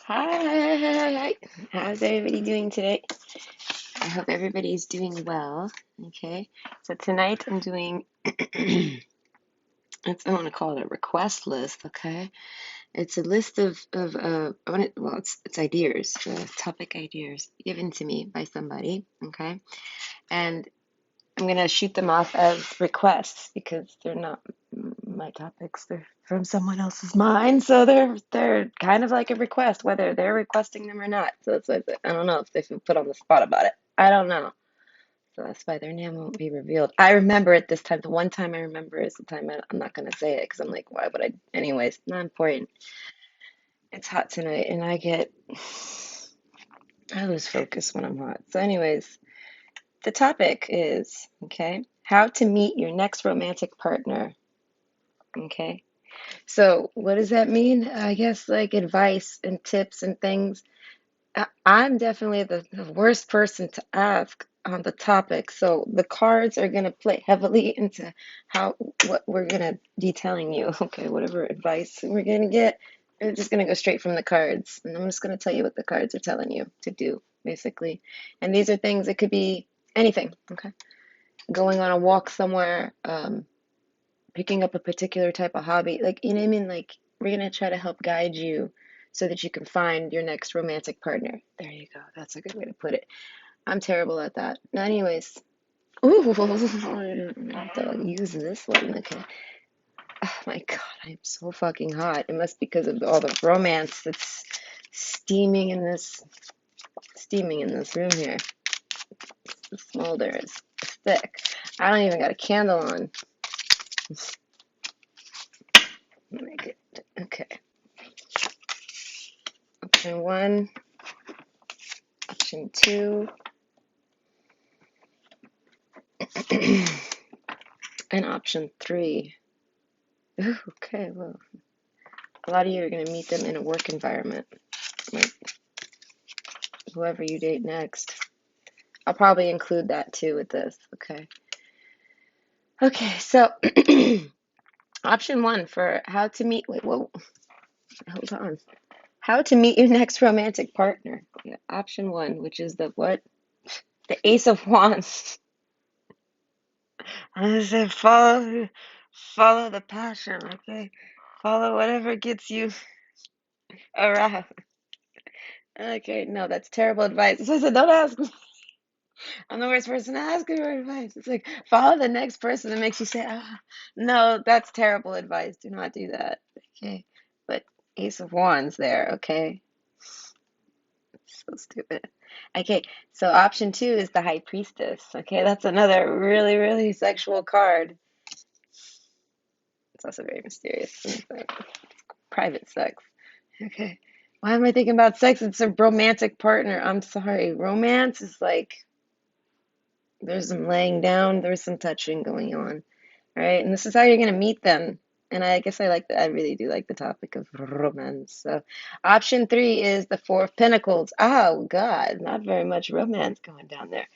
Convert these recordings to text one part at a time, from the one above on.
Hi. How's everybody doing today? I hope everybody's doing well. Okay. So tonight I'm doing I want to call it a request list, okay? It's a list of I want it, well it's ideas, topic ideas given to me by somebody, okay? And I'm gonna shoot them off as requests because they're not my topics. They're from someone else's mind, so they're kind of like a request, whether they're requesting them or not. So it's like I don't know if they feel put on the spot about it. I don't know. So that's why their name won't be revealed. I remember it this time. The one time I remember is the time I'm not gonna say it because I'm like, why would I? Anyways, not important. It's hot tonight, and I lose focus when I'm hot. So, anyways, the topic is okay, how to meet your next romantic partner. Okay. So, what does that mean? I guess like advice and tips and things. I'm definitely the worst person to ask on the topic. So, the cards are going to play heavily into what we're going to be telling you. Okay, whatever advice we're going to get, we're just going to go straight from the cards. And I'm just going to tell you what the cards are telling you to do, basically. And these are things, it could be anything. Okay. Going on a walk somewhere, picking up a particular type of hobby. Like, you know what I mean? Like, we're going to try to help guide you so that you can find your next romantic partner. There you go. That's a good way to put it. I'm terrible at that. Anyways, ooh, I have to use this one. Okay. Oh my God, I'm so fucking hot. It must be because of all the romance that's steaming in this room here. The smolder is thick. I don't even got a candle on. Make it okay. Option one, option two, and option three. Ooh, okay, well, a lot of you are going to meet them in a work environment, like whoever you date next. I'll probably include that too with this, okay? Okay, so option one for how to meet, wait, whoa, hold on. How to meet your next romantic partner. Yeah, option one, which is the what? The Ace of Wands. I say follow the passion, okay? Follow whatever gets you aroused. Okay, no, that's terrible advice. So I said, don't ask me. I'm the worst person to ask for advice. It's like, follow the next person that makes you say, ah, no, that's terrible advice. Do not do that. Okay. But Ace of Wands there, okay? So stupid. Okay, so option two is the High Priestess. Okay, that's another really, really sexual card. It's also very mysterious. It's like private sex. Okay. Why am I thinking about sex? It's a romantic partner. I'm sorry. Romance is like there's some laying down, there's some touching going on, right? And this is how you're gonna meet them. And I guess I like that. I really do like the topic of romance. So, option three is the Four of Pentacles. Oh God, not very much romance going down there.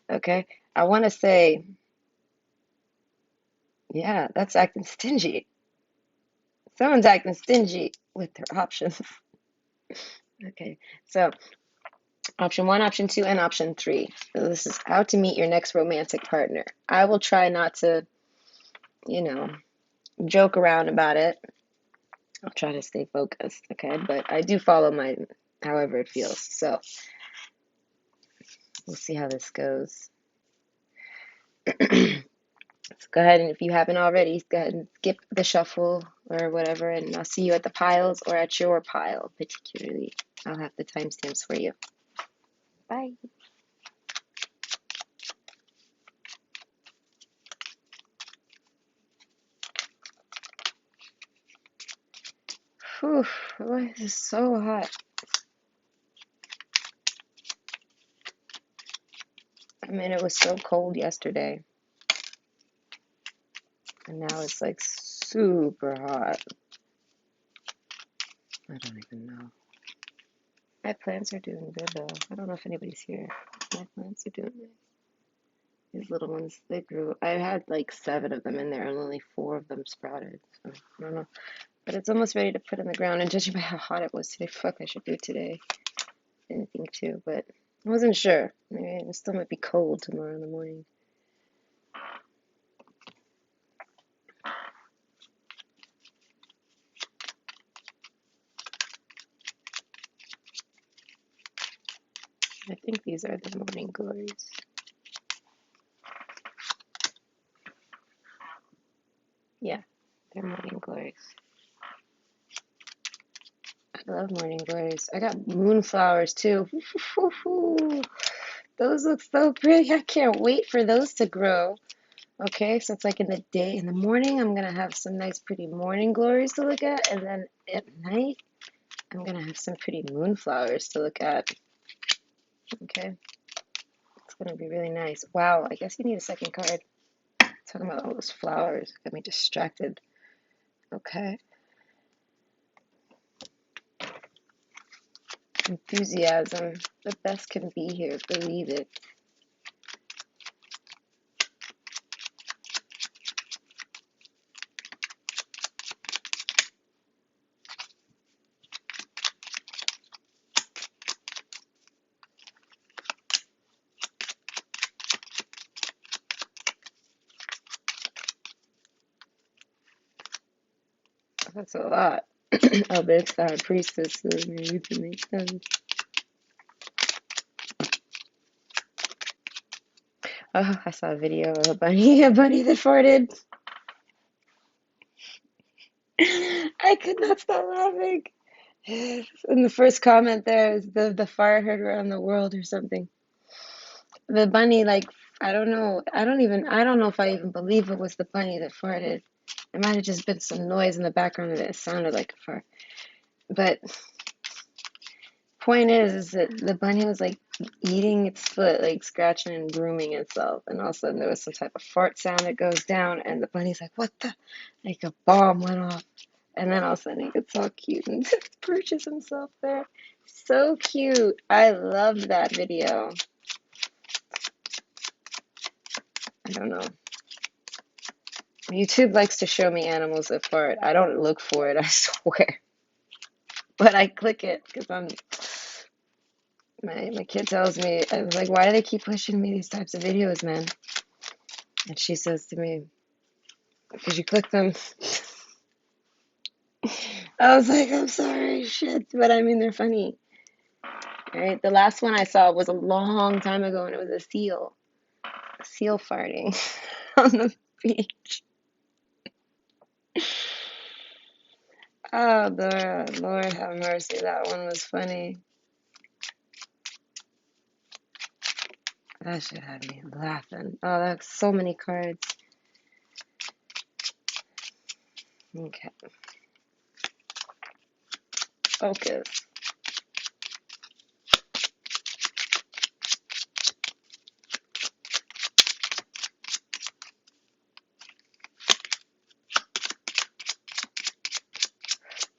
Okay, I want to say, yeah, that's acting stingy. Someone's acting stingy with their options. Okay, so option one, option two, and option three. So this is how to meet your next romantic partner. I will try not to, you know, joke around about it. I'll try to stay focused, okay? But I do follow my however it feels. So we'll see how this goes. So go ahead and if you haven't already, go ahead and skip the shuffle or whatever, and I'll see you at the piles or at your pile, particularly. I'll have the timestamps for you. Bye. Whew, boy, this is so hot. I mean, it was so cold yesterday, and now it's like super hot. I don't even know. My plants are doing good though. I don't know if anybody's here. My plants are doing good. These little ones, they grew. I had like 7 of them in there, and only 4 of them sprouted. So I don't know. But it's almost ready to put in the ground. And judging by how hot it was today, fuck, I should do it today. Didn't think to, but I wasn't sure. Maybe it still might be cold tomorrow in the morning. I think these are the morning glories. Yeah, they're morning glories. I love morning glories. I got moonflowers too. Those look so pretty. I can't wait for those to grow. Okay, so it's like in the day, in the morning, I'm gonna have some nice, pretty morning glories to look at, and then at night, I'm gonna have some pretty moonflowers to look at. Okay, it's gonna be really nice. Wow, I guess you need a second card. Talking about all those flowers got me distracted. Okay. Enthusiasm. The best can be here. Believe it. That's a lot. Oh, but it's the High Priestess, so maybe it makes sense. Oh, I saw a video of a bunny that farted. I could not stop laughing. And the first comment there is the fire heard around the world or something. The bunny, like, I don't know. I don't know if I even believe it was the bunny that farted. It might have just been some noise in the background that sounded like a fart. But point is that the bunny was like eating its foot, like scratching and grooming itself, and all of a sudden there was some type of fart sound that goes down, and the bunny's like, "What the?" Like a bomb went off, and then all of a sudden he gets all cute and perches himself there. So cute. I loved that video. I don't know. YouTube likes to show me animals that fart. I don't look for it, I swear. But I click it because my kid tells me, I was like, why do they keep pushing me these types of videos, man? And she says to me, because you click them. I was like, I'm sorry, shit, but I mean, they're funny. Right? The last one I saw was a long time ago, and it was a seal farting on the beach. Oh, Lord have mercy, that one was funny. That shit had me laughing. Oh, that's so many cards. Okay. Focus.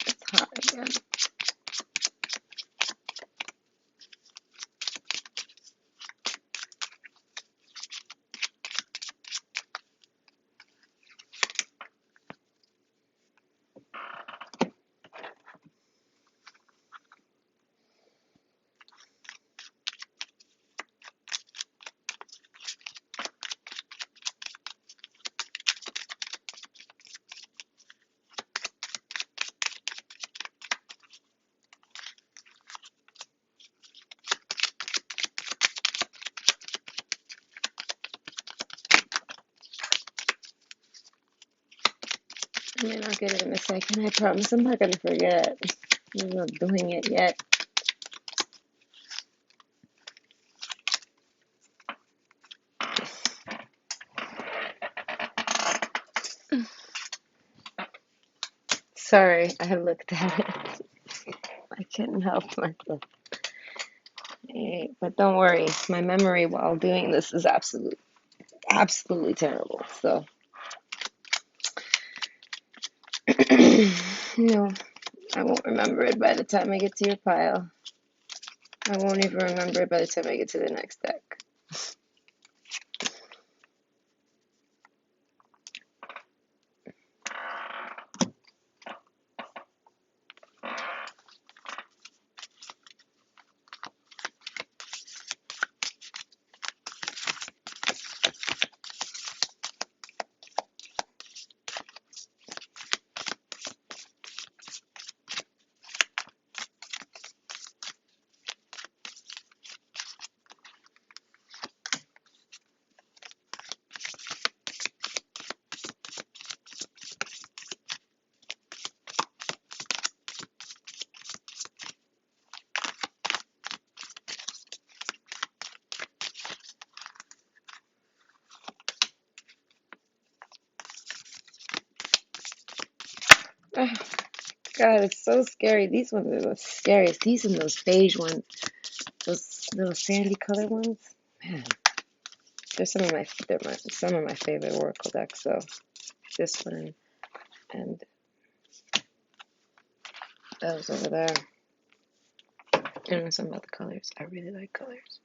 It's hot again. I may not get it in a second. I promise I'm not going to forget. I'm not doing it yet. Sorry, I looked at it. I couldn't help myself. But don't worry, my memory while doing this is absolutely terrible. So, no, I won't remember it by the time I get to your pile. I won't even remember it by the time I get to the next deck. Oh, God, it's so scary. These ones are the scariest. These and those beige ones, those little sandy color ones. Man, some of my favorite Oracle decks. So this one and those over there. I don't know something about the colors. I really like colors.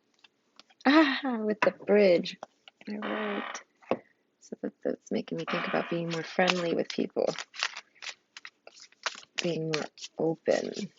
Ah, with the bridge. All right. So that's making me think about being more friendly with people, being more open.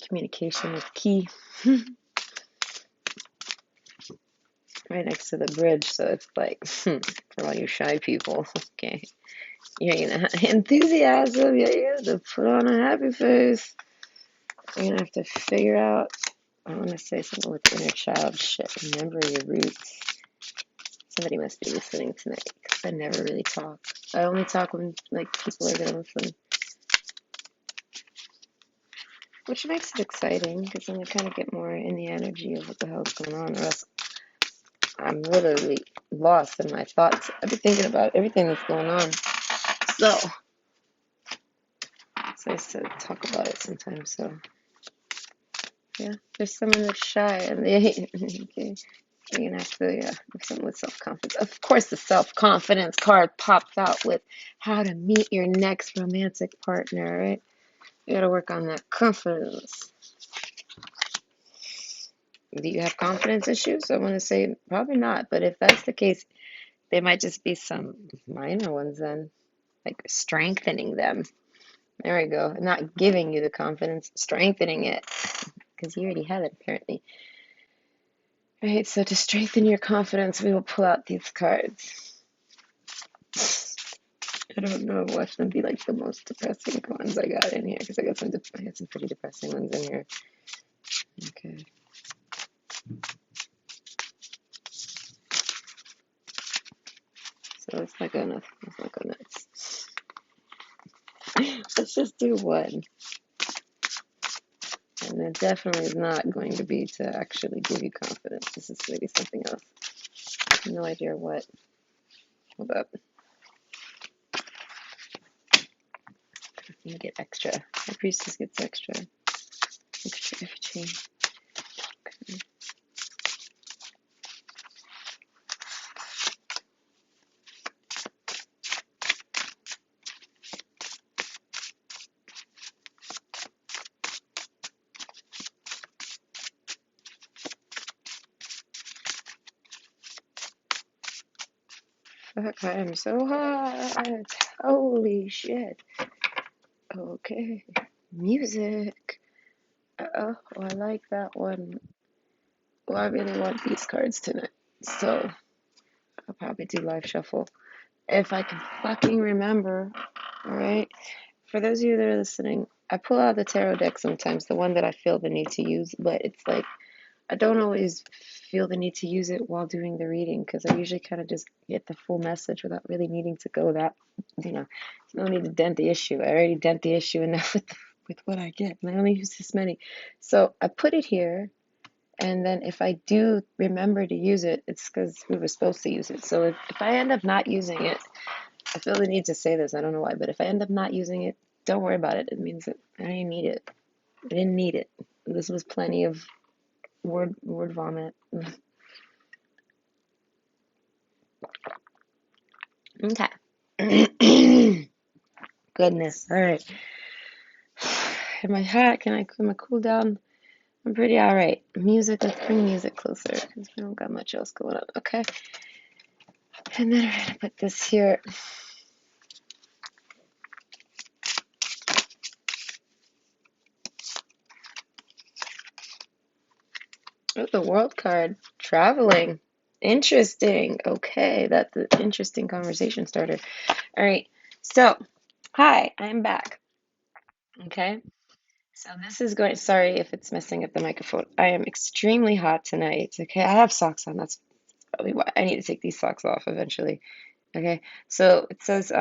Communication is key. Right next to the bridge, so it's like for all you shy people. Okay, you're gonna have enthusiasm. Yeah, you have to put on a happy face. You're gonna have to figure out. I want to say something with inner child shit. Remember your roots. Somebody must be listening tonight because I never really talk. I only talk when like people are gonna listen, which makes it exciting because then I kind of get more in the energy of what the hell's going on, or else I'm literally lost in my thoughts. I've been thinking about everything that's going on. So it's nice to talk about it sometimes. So yeah, there's someone that's shy and they okay. You're gonna have to something with self-confidence. Of course, the self-confidence card popped out with how to meet your next romantic partner, right? You gotta work on that confidence. Do you have confidence issues? I want to say probably not, but if that's the case, they might just be some minor ones then, like strengthening them. There we go. Not giving you the confidence, strengthening it, because you already have it apparently. Right, so to strengthen your confidence, we will pull out these cards. I don't know. Watch them be like the most depressing ones I got in here, because I had some pretty depressing ones in here. Okay. So let's not go nuts. Let's not go nuts. Let's just do one. And it definitely is not going to be to actually give you confidence. This is maybe something else. No idea what. Hold up. You get extra. The priestess gets extra. Extra energy. Okay. Fuck, I am so hot. Holy shit. Okay. Music. Oh, I like that one. Well, I really want these cards tonight. So, I'll probably do live shuffle. If I can fucking remember. Alright? For those of you that are listening, I pull out the tarot deck sometimes, the one that I feel the need to use, but it's like I don't always feel the need to use it while doing the reading because I usually kind of just get the full message without really needing to go that, there's no need to dent the issue. I already dent the issue enough with what I get, and I only use this many. So I put it here, and then if I do remember to use it, it's because we were supposed to use it. So if I end up not using it, I feel the need to say this. I don't know why, but if I end up not using it, don't worry about it. It means that I didn't need it. I didn't need it. This was plenty of word vomit. Okay. Goodness. All right. Am I hot? Can I cool down? I'm pretty all right. Music. Let's bring music closer because we don't got much else going on. Okay. And then I'm gonna put this here. Oh, the world card. Traveling. Interesting. Okay, that's an interesting conversation starter. All right. So, hi, I'm back. Okay. So this is going, sorry if it's messing up the microphone. I am extremely hot tonight. Okay. I have socks on. That's probably why I need to take these socks off eventually. Okay. So it says,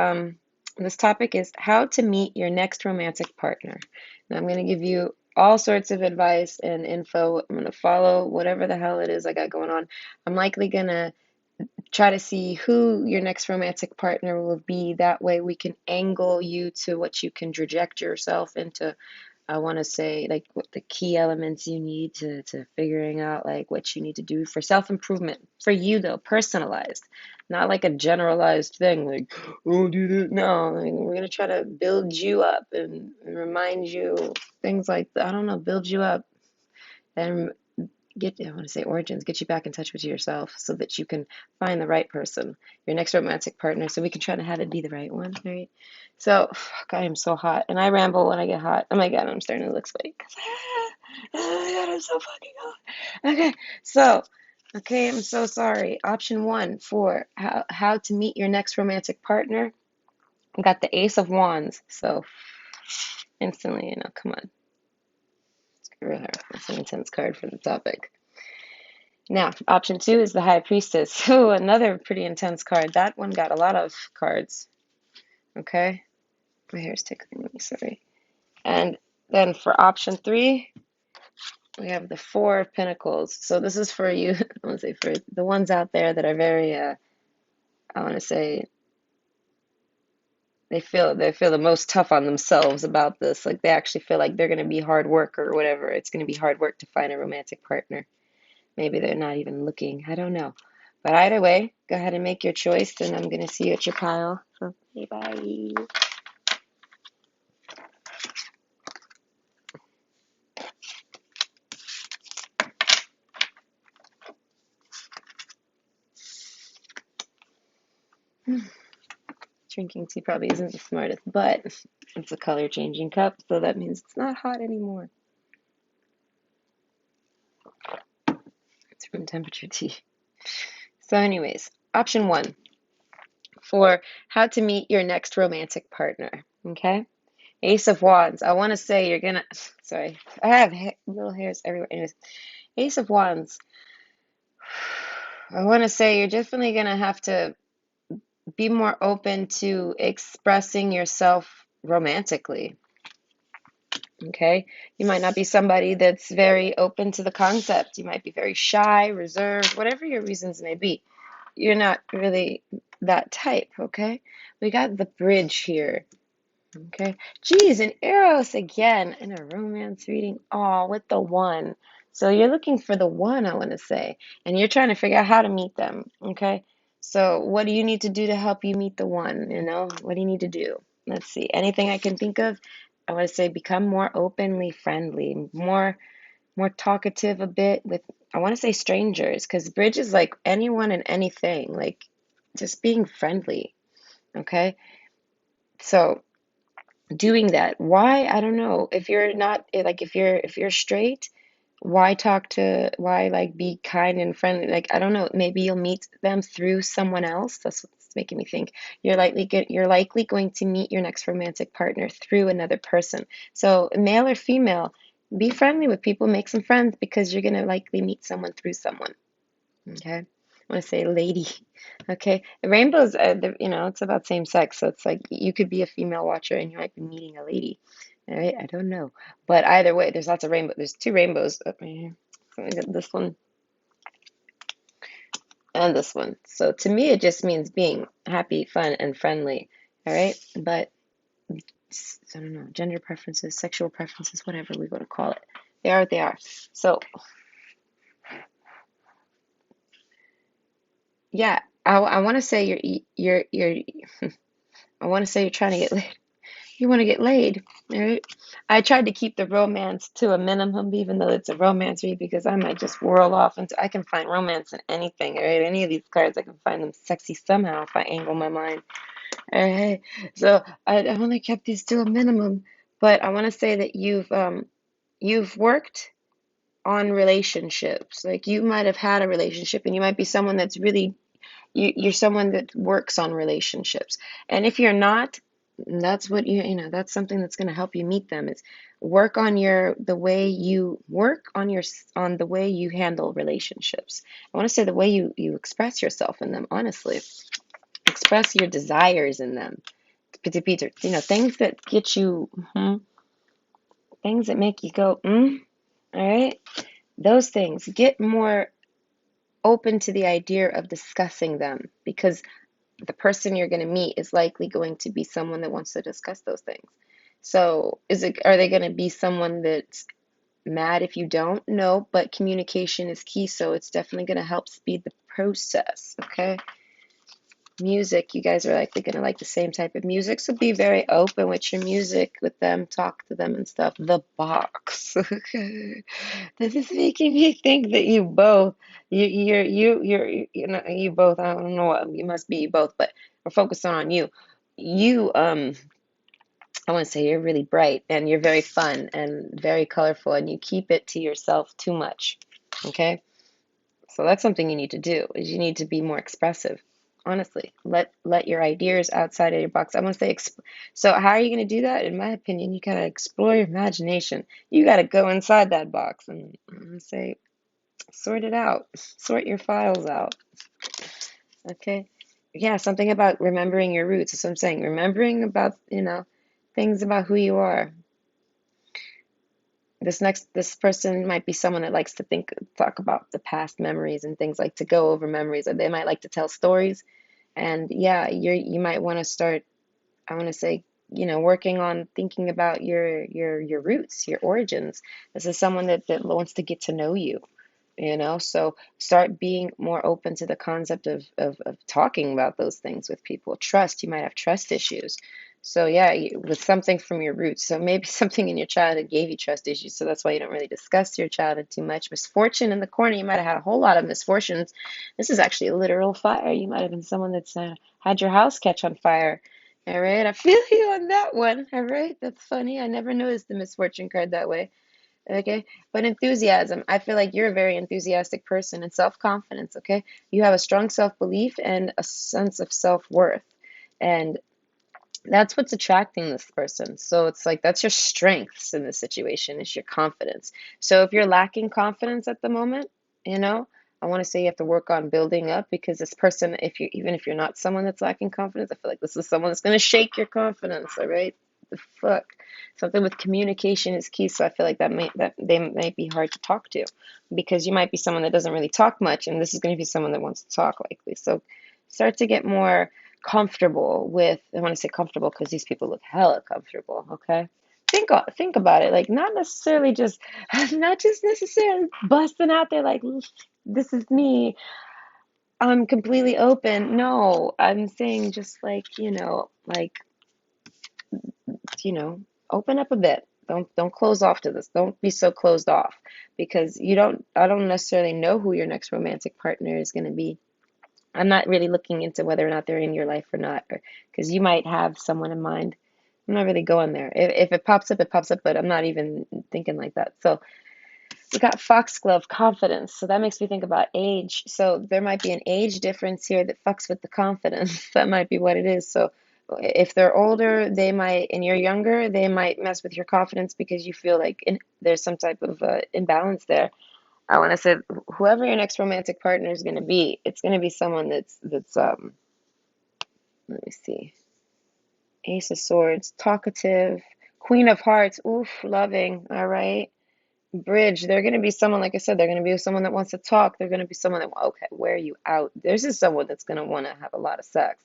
this topic is how to meet your next romantic partner. And I'm going to give you all sorts of advice and info. I'm going to follow whatever the hell it is I got going on. I'm likely going to try to see who your next romantic partner will be. That way we can angle you to what you can project yourself into. I want to say like what the key elements you need to figuring out like what you need to do for self-improvement for you though, personalized, not like a generalized thing like, oh, do this. No, I mean, we're gonna try to build you up and remind you things like I don't know, build you up and get, I want to say origins, get you back in touch with yourself so that you can find the right person, your next romantic partner, so we can try to have it be the right one, right? So, fuck, I am so hot, and I ramble when I get hot. Oh my God, I'm starting to look sweaty. Oh my God, I'm so fucking hot. Okay, so, okay, I'm so sorry. Option one for how to meet your next romantic partner. I got the Ace of Wands, so instantly, come on, screw her. That's an intense card for the topic. Now, option two is the High Priestess. Oh, another pretty intense card. That one got a lot of cards. Okay. My hair's tickling me, sorry. And then for option three, we have the Four of Pentacles. So this is for you, I want to say for the ones out there that are very, I want to say, they feel the most tough on themselves about this. Like they actually feel like they're going to be hard work or whatever. It's going to be hard work to find a romantic partner. Maybe they're not even looking. I don't know. But either way, go ahead and make your choice, and I'm going to see you at your pile. So, okay, bye. Drinking tea probably isn't the smartest, but it's a color changing cup, so that means it's not hot anymore. It's room temperature tea. So, anyways, option one for how to meet your next romantic partner. Okay? Ace of Wands. I want to say you're going to, sorry, I have little hairs everywhere. Anyways, Ace of Wands. I want to say you're definitely going to have to be more open to expressing yourself romantically. Okay? You might not be somebody that's very open to the concept. You might be very shy, reserved, whatever your reasons may be. You're not really that type, okay? We got the bridge here. Okay. Geez, an Eros again in a romance reading. Oh, with the one. So you're looking for the one, I want to say, and you're trying to figure out how to meet them. Okay. So what do you need to do to help you meet the one? What do you need to do? Let's see. Anything I can think of? I want to say become more openly friendly, more talkative a bit with, I want to say strangers, because bridge is like anyone and anything, like just being friendly. Okay. So doing that. Why? I don't know. If you're not like if you're straight, why like be kind and friendly? Like I don't know, maybe you'll meet them through someone else. That's what's making me think. You're likely going to meet your next romantic partner through another person. So male or female, be friendly with people, make some friends because you're gonna likely meet someone through someone. Okay. I want to say lady. Okay. The rainbows, it's about same sex. So it's like you could be a female watcher and you might be meeting a lady. All right. I don't know. But either way, there's lots of rainbow. There's two rainbows up here. So I got this one and this one. So to me, it just means being happy, fun, and friendly. All right. But I don't know, gender preferences, sexual preferences, whatever we want to call it. They are what they are. So yeah, I want to say you're I want to say you're trying to get laid. You want to get laid, right? I tried to keep the romance to a minimum, even though it's a romance read, because I might just whirl off into. I can find romance in anything, right? Any of these cards, I can find them sexy somehow if I angle my mind. All right. So I only kept these to a minimum, but I want to say that you've worked on relationships. Like you might have had a relationship and you might be someone that's really you're someone that works on relationships. And if you're not, that's what that's something that's going to help you meet them is work on the way you work on on the way you handle relationships. I want to say the way you express yourself in them, honestly. Express your desires in them. Peter, things that get you, things that make you go, all right? Those things. Get more open to the idea of discussing them because the person you're going to meet is likely going to be someone that wants to discuss those things. So, are they going to be someone that's mad if you don't? No, but communication is key, so it's definitely going to help speed the process, okay? Music, you guys are likely going to like the same type of music, so be very open with your music with them, talk to them and stuff. The box. This is making me think that you both, you both, I don't know what, you must be you both, but we're focusing on you. You, I want to say you're really bright and you're very fun and very colorful and you keep it to yourself too much. Okay? So that's something you need to do, is you need to be more expressive. Honestly, let your ideas outside of your box. I'm gonna say, so how are you gonna do that? In my opinion, you gotta explore your imagination. You gotta go inside that box and say, sort it out, sort your files out. Okay, yeah, something about remembering your roots. That's what I'm saying. Remembering about things about who you are. This person might be someone that likes to talk about the past memories and things, like to go over memories, or they might like to tell stories. And yeah, you might want to start, I want to say, working on thinking about your roots, your origins. This is someone that wants to get to know you, so start being more open to the concept of talking about those things with people. Trust, you might have trust issues. So yeah, with something from your roots. So maybe something in your childhood gave you trust issues. So that's why you don't really discuss your childhood too much. Misfortune in the corner, you might have had a whole lot of misfortunes. This is actually a literal fire. You might have been someone that's had your house catch on fire. All right, I feel you on that one. All right, that's funny. I never noticed the misfortune card that way. Okay, but enthusiasm, I feel like you're a very enthusiastic person, and self-confidence, okay? You have a strong self-belief and a sense of self-worth. And that's what's attracting this person. So it's like that's your strengths in this situation, is your confidence. So if you're lacking confidence at the moment, you know, I want to say you have to work on building up, because this person, even if you're not someone that's lacking confidence, I feel like this is someone that's going to shake your confidence, all right? The fuck. Something with communication is key, so I feel like that they might be hard to talk to, because you might be someone that doesn't really talk much, and this is going to be someone that wants to talk likely. So start to get more comfortable with, I want to say comfortable because these people look hella comfortable, okay? Think about it, like not just necessarily busting out there like this is me, I'm completely open. No, I'm saying just like, you know, open up a bit. Don't close off to this. Don't be so closed off, because I don't necessarily know who your next romantic partner is going to be. I'm not really looking into whether or not they're in your life or not, because you might have someone in mind. I'm not really going there. If it pops up, it pops up, but I'm not even thinking like that. So we got foxglove, confidence. So that makes me think about age. So there might be an age difference here that fucks with the confidence. That might be what it is. So if they're older, and you're younger, they might mess with your confidence because you feel like there's some type of imbalance there. I want to say, whoever your next romantic partner is going to be, it's going to be someone that's let me see, Ace of Swords, talkative, Queen of Hearts, oof, loving, all right. Bridge, they're going to be someone, like I said, they're going to be someone that wants to talk. They're going to be someone that, okay, where are you out? This is someone that's going to want to have a lot of sex.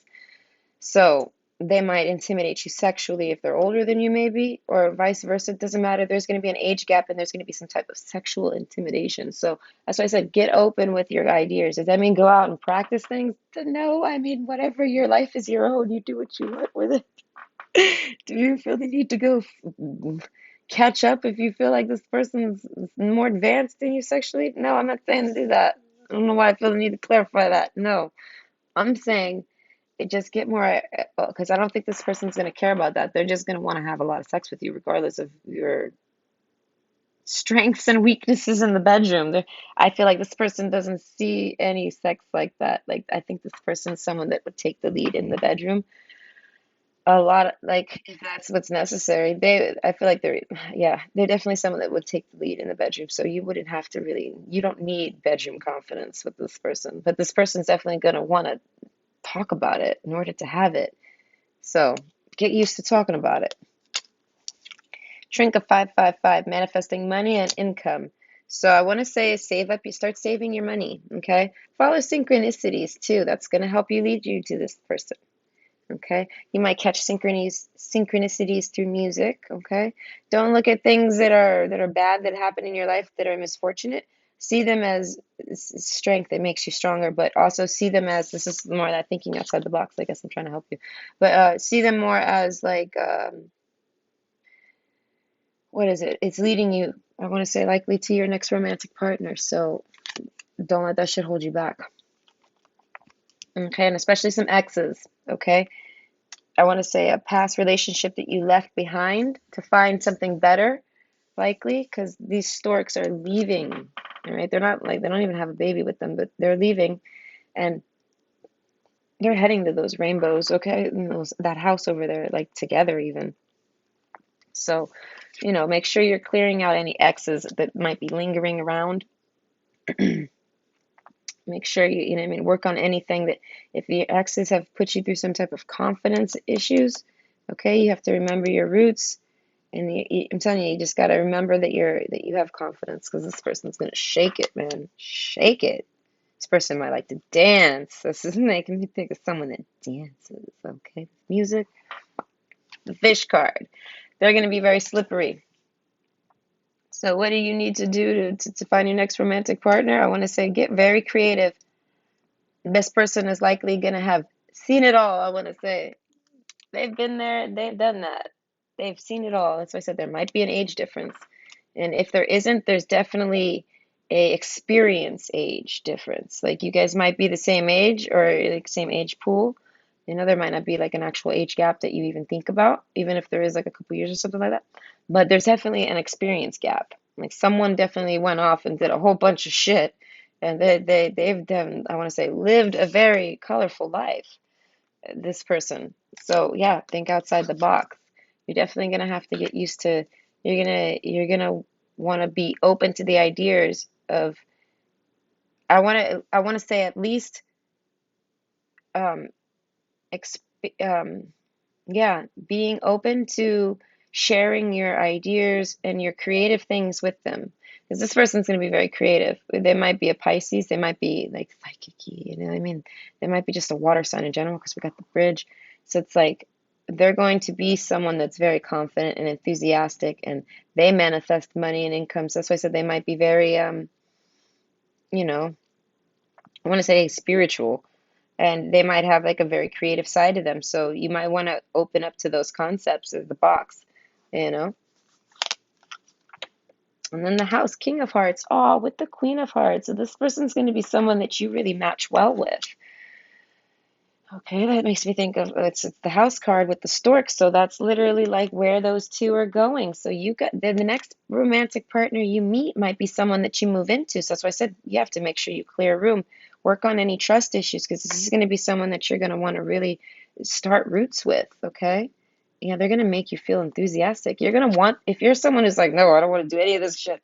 So they might intimidate you sexually if they're older than you, maybe, or vice versa. It doesn't matter. There's going to be an age gap and there's going to be some type of sexual intimidation. So that's why I said get open with your ideas. Does that mean go out and practice things? No, I mean, whatever, your life is your own. You do what you want with it. Do you feel the need to go catch up if you feel like this person's more advanced than you sexually? No, I'm not saying to do that. I don't know why I feel the need to clarify that. No, I'm saying just get more, because I don't think this person's going to care about that. They're just going to want to have a lot of sex with you, regardless of your strengths and weaknesses in the bedroom. I feel like this person doesn't see any sex like that. Like, I think this person's someone that would take the lead in the bedroom a lot, like if that's what's necessary. I feel like yeah, they're definitely someone that would take the lead in the bedroom. So you wouldn't have to really, you don't need bedroom confidence with this person, but this person's definitely going to want to talk about it in order to have it. So get used to talking about it. Shrink of 555, manifesting money and income. So I want to say save up, you start saving your money, okay? Follow synchronicities too. That's going to help you lead you to this person. Okay, you might catch synchronicities through music. Okay, don't look at things that are bad that happen in your life that are misfortunate. See them as strength that makes you stronger, but also see them as, this is more that thinking outside the box. I guess I'm trying to help you, but see them more as like what is it? It's leading you, I want to say, likely to your next romantic partner. So don't let that shit hold you back. Okay, and especially some exes. Okay, I want to say a past relationship that you left behind to find something better, likely, because these storks are leaving. All right, they're not like, they don't even have a baby with them, but they're leaving and they're heading to those rainbows. Okay, and that house over there, like together even. So, make sure you're clearing out any exes that might be lingering around. Make sure you know what I mean, work on anything that, if your exes have put you through some type of confidence issues, okay, you have to remember your roots. And I'm telling you, you just got to remember that you have confidence, because this person's gonna shake it, man, shake it. This person might like to dance. This is making me think of someone that dances. Okay, music, the fish card. They're gonna be very slippery. So what do you need to do to find your next romantic partner? I want to say get very creative. This person is likely gonna have seen it all. I want to say they've been there, they've done that, they've seen it all. That's why I said there might be an age difference. And if there isn't, there's definitely a experience age difference. Like you guys might be the same age or like same age pool. There might not be like an actual age gap that you even think about, even if there is like a couple years or something like that. But there's definitely an experience gap. Like someone definitely went off and did a whole bunch of shit, and they've done, I want to say, lived a very colorful life, this person. So yeah, think outside the box. You're definitely gonna have to get used to. You're gonna want to be open to the ideas of. I want to say at least um, exp, um, yeah, being open to sharing your ideas and your creative things with them. Because this person's going to be very creative. They might be a Pisces, they might be like psychic, you know what I mean? They might be just a water sign in general, because we got the bridge. So it's like they're going to be someone that's very confident and enthusiastic, and they manifest money and income. So that's why I said they might be very, you know, I want to say spiritual, and they might have like a very creative side to them. So you might want to open up to those concepts of the box, you know. And then the house, King of Hearts, oh, with the Queen of Hearts. So this person's going to be someone that you really match well with. Okay, that makes me think of, it's the house card with the stork. So that's literally like where those two are going. So you got then the next romantic partner you meet might be someone that you move into. So that's why I said you have to make sure you clear a room, work on any trust issues, because this is going to be someone that you're going to want to really start roots with. Okay. Yeah, they're going to make you feel enthusiastic. You're going to want, if you're someone who's like, no, I don't want to do any of this shit.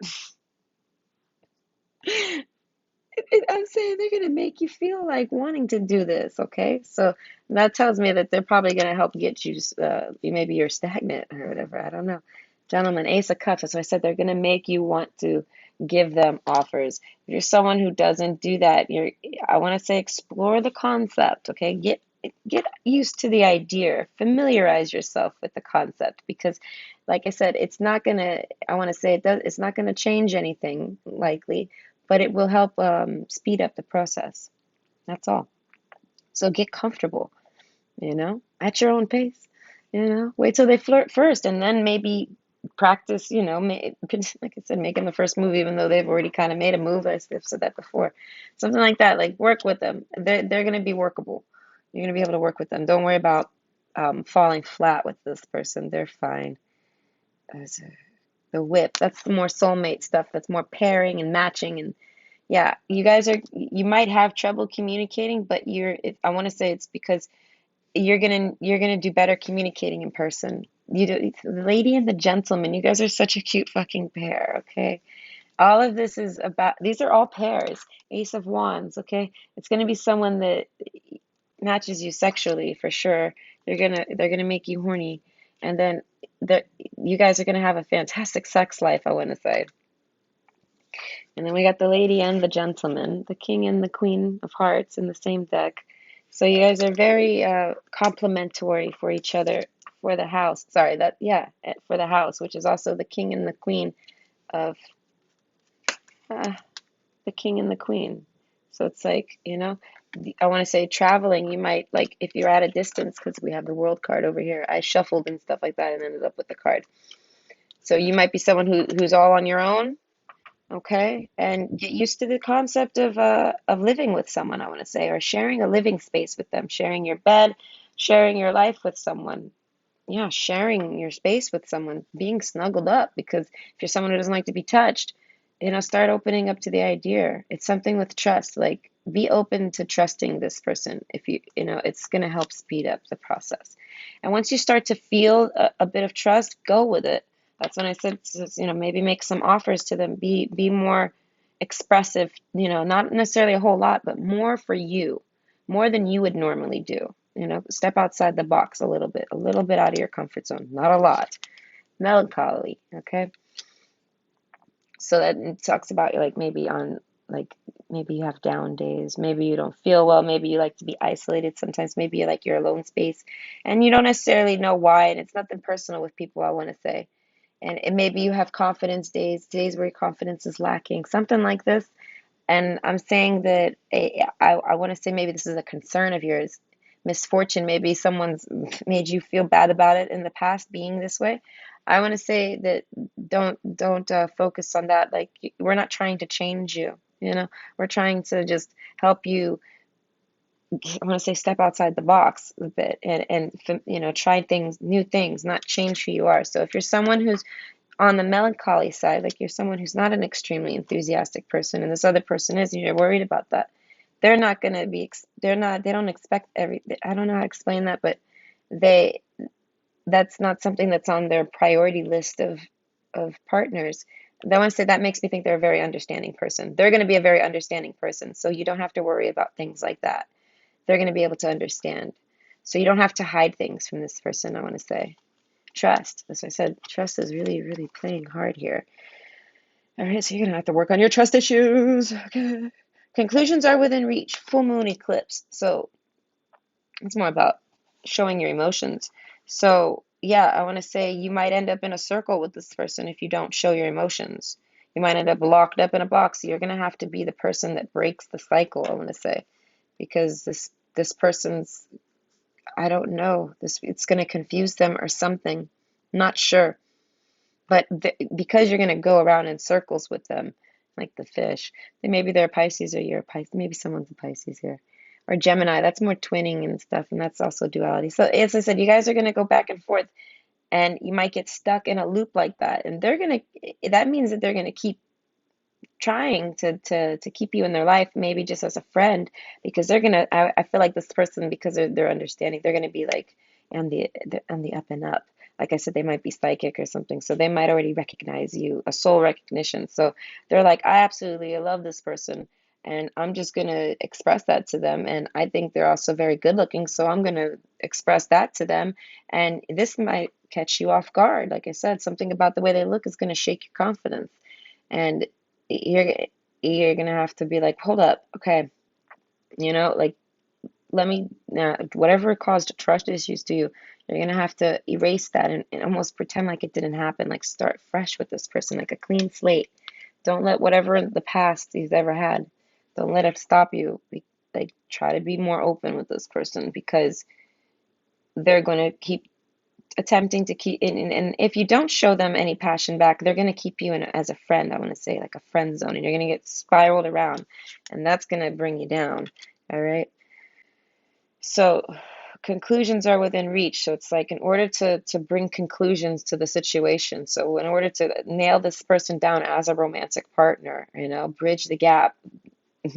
I'm saying they're gonna make you feel like wanting to do this, okay? So that tells me that they're probably gonna help get you, maybe you're stagnant or whatever. I don't know. Gentlemen, Ace of Cups. That's why I said they're gonna make you want to give them offers. If you're someone who doesn't do that, I want to say explore the concept, okay? Get used to the idea, familiarize yourself with the concept, because like I said, it's not gonna, I want to say it's not gonna change anything likely, but it will help speed up the process. That's all. So get comfortable, at your own pace. Wait till they flirt first, and then maybe practice, like I said, making the first move, even though they've already kind of made a move. I've said that before. Something like that, like work with them. They're going to be workable. You're going to be able to work with them. Don't worry about falling flat with this person. They're fine. the whip. That's the more soulmate stuff. That's more pairing and matching. And yeah, you might have trouble communicating, but I want to say it's because you're gonna do better communicating in person. You do, the lady and the gentleman, you guys are such a cute fucking pair, okay? All of this is about, these are all pairs. Ace of Wands, okay? It's gonna be someone that matches you sexually for sure. They're gonna make you horny. And then the you guys are gonna have a fantastic sex life, I wanna say. And then we got the lady and the gentleman, the king and the queen of hearts in the same deck. So you guys are very complementary for each other for the house. Sorry, for the house, which is also the king and the queen of uh, the king and the queen. So it's like, I want to say traveling, you might like if you're at a distance, because we have the world card over here. I shuffled and stuff like that and ended up with the card. So you might be someone who's all on your own. Okay, and get used to the concept of living with someone, I want to say, or sharing a living space with them, sharing your bed, sharing your life with someone. Yeah, sharing your space with someone, being snuggled up, because if you're someone who doesn't like to be touched, start opening up to the idea. It's something with trust, like be open to trusting this person. If it's going to help speed up the process. And once you start to feel a bit of trust, go with it. That's when I said, maybe make some offers to them. Be more expressive, not necessarily a whole lot, but more for you, more than you would normally do. Step outside the box a little bit out of your comfort zone, not a lot. Melancholy, okay? So that it talks about like maybe you have down days, maybe you don't feel well, maybe you like to be isolated sometimes, maybe you like your alone space, and you don't necessarily know why, and it's nothing personal with people, I want to say. And maybe you have confidence days where your confidence is lacking, something like this. And I'm saying that I want to say maybe this is a concern of yours, misfortune. Maybe someone's made you feel bad about it in the past being this way. I want to say that don't focus on that. Like we're not trying to change you. We're trying to just help you. I want to say step outside the box a bit and try new things, not change who you are. So if you're someone who's on the melancholy side, like you're someone who's not an extremely enthusiastic person, and this other person is, and you're worried about that, they're not going to be, they don't expect I don't know how to explain that, but they, that's not something that's on their priority list of partners. I want to say that makes me think they're a very understanding person. They're going to be a very understanding person, so you don't have to worry about things like that. They're going to be able to understand. So you don't have to hide things from this person, I want to say. Trust. As I said, trust is really, really playing hard here. All right, so you're gonna have to work on your trust issues. Okay. Conclusions are within reach. Full moon eclipse. So it's more about showing your emotions. So yeah, I want to say you might end up in a circle with this person if you don't show your emotions. You might end up locked up in a box. You're gonna have to be the person that breaks the cycle, I want to say, because this person's, I don't know, this it's gonna confuse them or something. Not sure. But because you're going to go around in circles with them, like the fish, then maybe they're Pisces or you're a Pisces. Maybe someone's a Pisces here. Or Gemini, that's more twinning and stuff, and that's also duality. So, as I said, you guys are going to go back and forth, and you might get stuck in a loop like that. And that means that they're going to keep trying to keep you in their life, maybe just as a friend, because I feel like this person, because they're understanding, they're gonna be like on the up and up. Like I said, they might be psychic or something, so they might already recognize you, a soul recognition. So they're like, I absolutely love this person, and I'm just gonna express that to them. And I think they're also very good looking, so I'm gonna express that to them. And this might catch you off guard. Like I said, something about the way they look is gonna shake your confidence. And you're you're gonna have to be like, hold up, okay, like let me whatever caused trust issues to you, you're gonna have to erase that and almost pretend like it didn't happen, like start fresh with this person, like a clean slate. Don't let whatever the past you've ever had, don't let it stop you. Like try to be more open with this person because they're gonna keep attempting to keep and if you don't show them any passion back, they're going to keep you in as a friend, I want to say, like a friend zone, and you're going to get spiraled around, and that's going to bring you down. All right, so conclusions are within reach. So it's like in order to bring conclusions to the situation. So in order to nail this person down as a romantic partner, bridge the gap,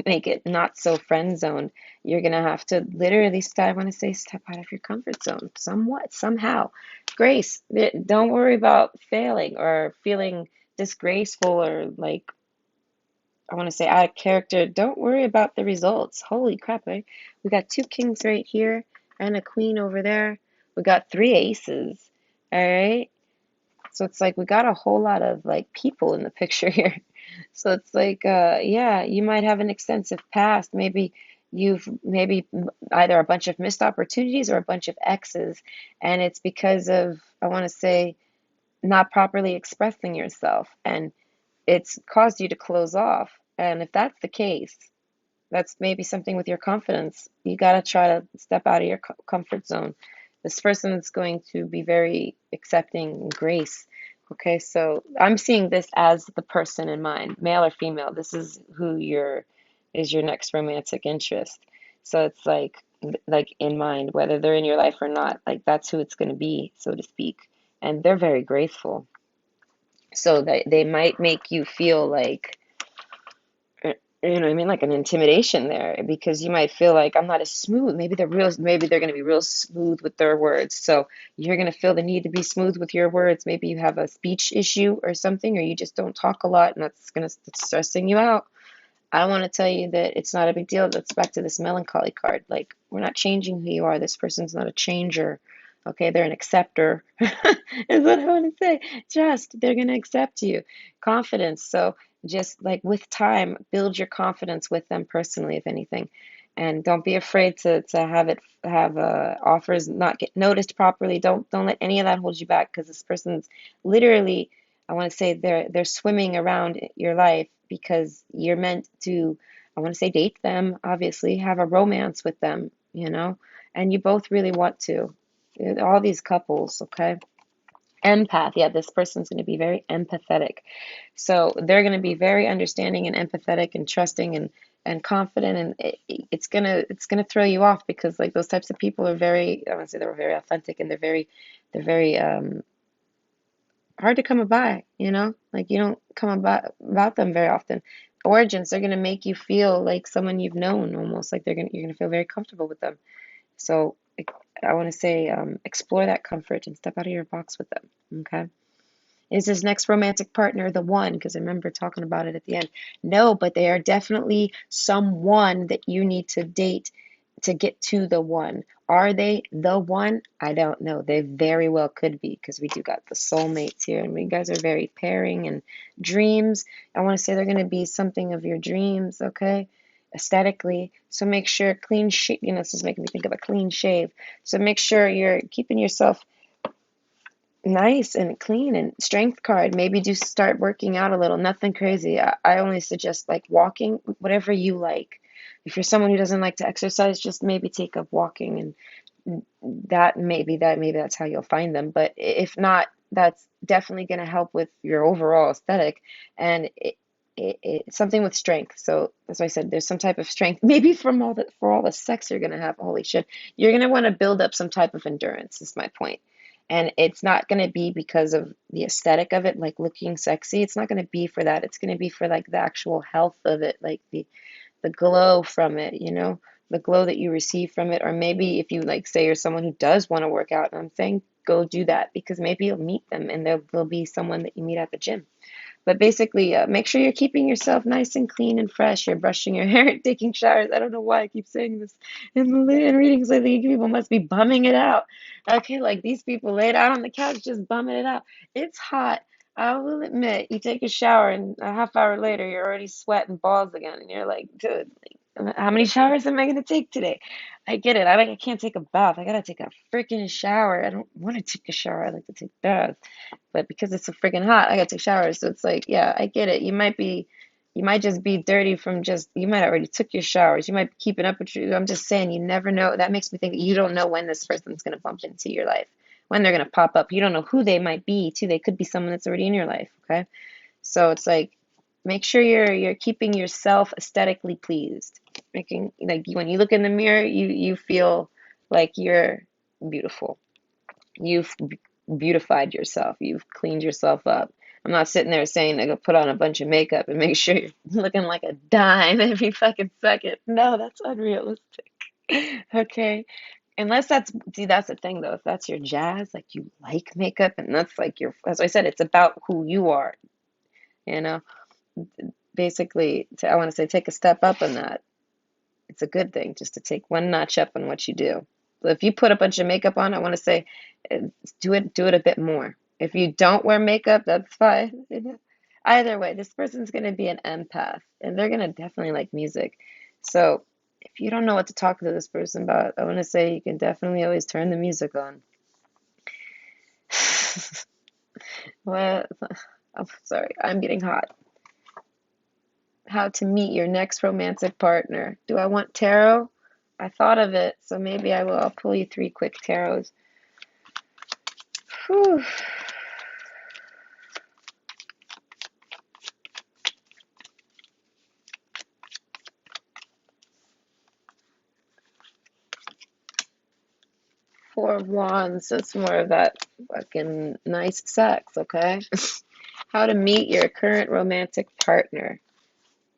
make it not so friend zone, you're gonna have to literally step, I want to say, step out of your comfort zone somewhat, somehow. Grace, don't worry about failing or feeling disgraceful or like, I want to say, out of character. Don't worry about the results. Holy crap, eh? We got two kings right here and a queen over there. We got three aces. All right. So it's like we got a whole lot of like people in the picture here. So it's like, yeah, you might have an extensive past. Maybe you've maybe either a bunch of missed opportunities or a bunch of X's, and it's because of, I want to say, not properly expressing yourself, and it's caused you to close off. And if that's the case, that's maybe something with your confidence. You got to try to step out of your comfort zone. This person is going to be very accepting grace. Okay, so I'm seeing this as the person in mind, male or female. This is who is your next romantic interest. So it's like in mind, whether they're in your life or not, like that's who it's going to be, so to speak. And they're very graceful. So they might make you feel like, you know what I mean, like an intimidation there, because you might feel like I'm not as smooth. Maybe they're going to be real smooth with their words. So you're going to feel the need to be smooth with your words. Maybe you have a speech issue or something, or you just don't talk a lot, and that's going to stressing you out. I want to tell you that it's not a big deal. That's back to this melancholy card. Like, we're not changing who you are. This person's not a changer. Okay, they're an acceptor, is what I want to say. Trust, they're going to accept you. Confidence. So just like with time, build your confidence with them personally, if anything. And don't be afraid to have offers not get noticed properly. Don't let any of that hold you back, because this person's literally, I want to say, they're swimming around your life because you're meant to, I want to say, date them, obviously, have a romance with them, and you both really want to. All these couples, okay? Empath, yeah, this person's going to be very empathetic. So they're going to be very understanding and empathetic and trusting and confident, and it's gonna throw you off, because like those types of people are very, I want to say, they're very authentic, and they're very hard to come by, like you don't come about them very often. Origins, they're gonna make you feel like someone you've known, almost like you're gonna feel very comfortable with them. So I want to say, explore that comfort and step out of your box with them. Okay. Is this next romantic partner the one? Because I remember talking about it at the end. No, but they are definitely someone that you need to date to get to the one. Are they the one? I don't know. They very well could be, because we do got the soulmates here, and you guys are very pairing, and dreams. I want to say they're going to be something of your dreams, okay? Aesthetically. So make sure clean shave, this is making me think of a clean shave. So make sure you're keeping yourself nice and clean, and strength card. Maybe do start working out a little. Nothing crazy. I only suggest like walking, whatever you like. If you're someone who doesn't like to exercise, just maybe take up walking, and maybe that's how you'll find them. But if not, that's definitely going to help with your overall aesthetic, and it's something with strength. So as I said, there's some type of strength. Maybe for all the sex you're going to have. Holy shit, you're going to want to build up some type of endurance. Is my point. And it's not going to be because of the aesthetic of it, like looking sexy. It's not going to be for that. It's going to be for like the actual health of it, like the glow from it, the glow that you receive from it. Or maybe if you like say you're someone who does want to work out, and I'm saying go do that, because maybe you'll meet them, and there'll be someone that you meet at the gym. But basically, make sure you're keeping yourself nice and clean and fresh. You're brushing your hair, taking showers. I don't know why I keep saying this in readings lately. People must be bumming it out. Okay, like these people laid out on the couch just bumming it out. It's hot. I will admit, you take a shower, and a half hour later, you're already sweating balls again, and you're like, dude, like, how many showers am I gonna take today? I get it. I can't take a bath. I gotta take a freaking shower. I don't want to take a shower. I like to take baths, but because it's so freaking hot, I gotta take showers. So it's like, yeah, I get it. You might just be dirty from you might already took your showers. You might be keeping up with you. I'm just saying, you never know. That makes me think that you don't know when this person's gonna bump into your life, when they're gonna pop up. You don't know who they might be, too. They could be someone that's already in your life, okay? So it's like, make sure you're keeping yourself aesthetically pleased. Making like when you look in the mirror, you feel like you're beautiful. You've beautified yourself. You've cleaned yourself up. I'm not sitting there saying to go put on a bunch of makeup and make sure you're looking like a dime every fucking second. No, that's unrealistic. Okay. Unless that's, see, that's the thing though. If that's your jazz, like you like makeup and that's like your, as I said, it's about who you are, you know? Basically, I want to say take a step up in that. It's a good thing just to take one notch up on what you do. So if you put a bunch of makeup on, I want to say do it a bit more. If you don't wear makeup, that's fine. Either way, this person's going to be an empath and they're going to definitely like music. So if you don't know what to talk to this person about, I want to say you can definitely always turn the music on. Well, I'm sorry, I'm getting hot. How to meet your next romantic partner. Do I want tarot? I thought of it, so maybe I will. I'll pull you three quick tarots. Whew. Four of Wands. It's more of that fucking nice sex, okay? How to meet your current romantic partner.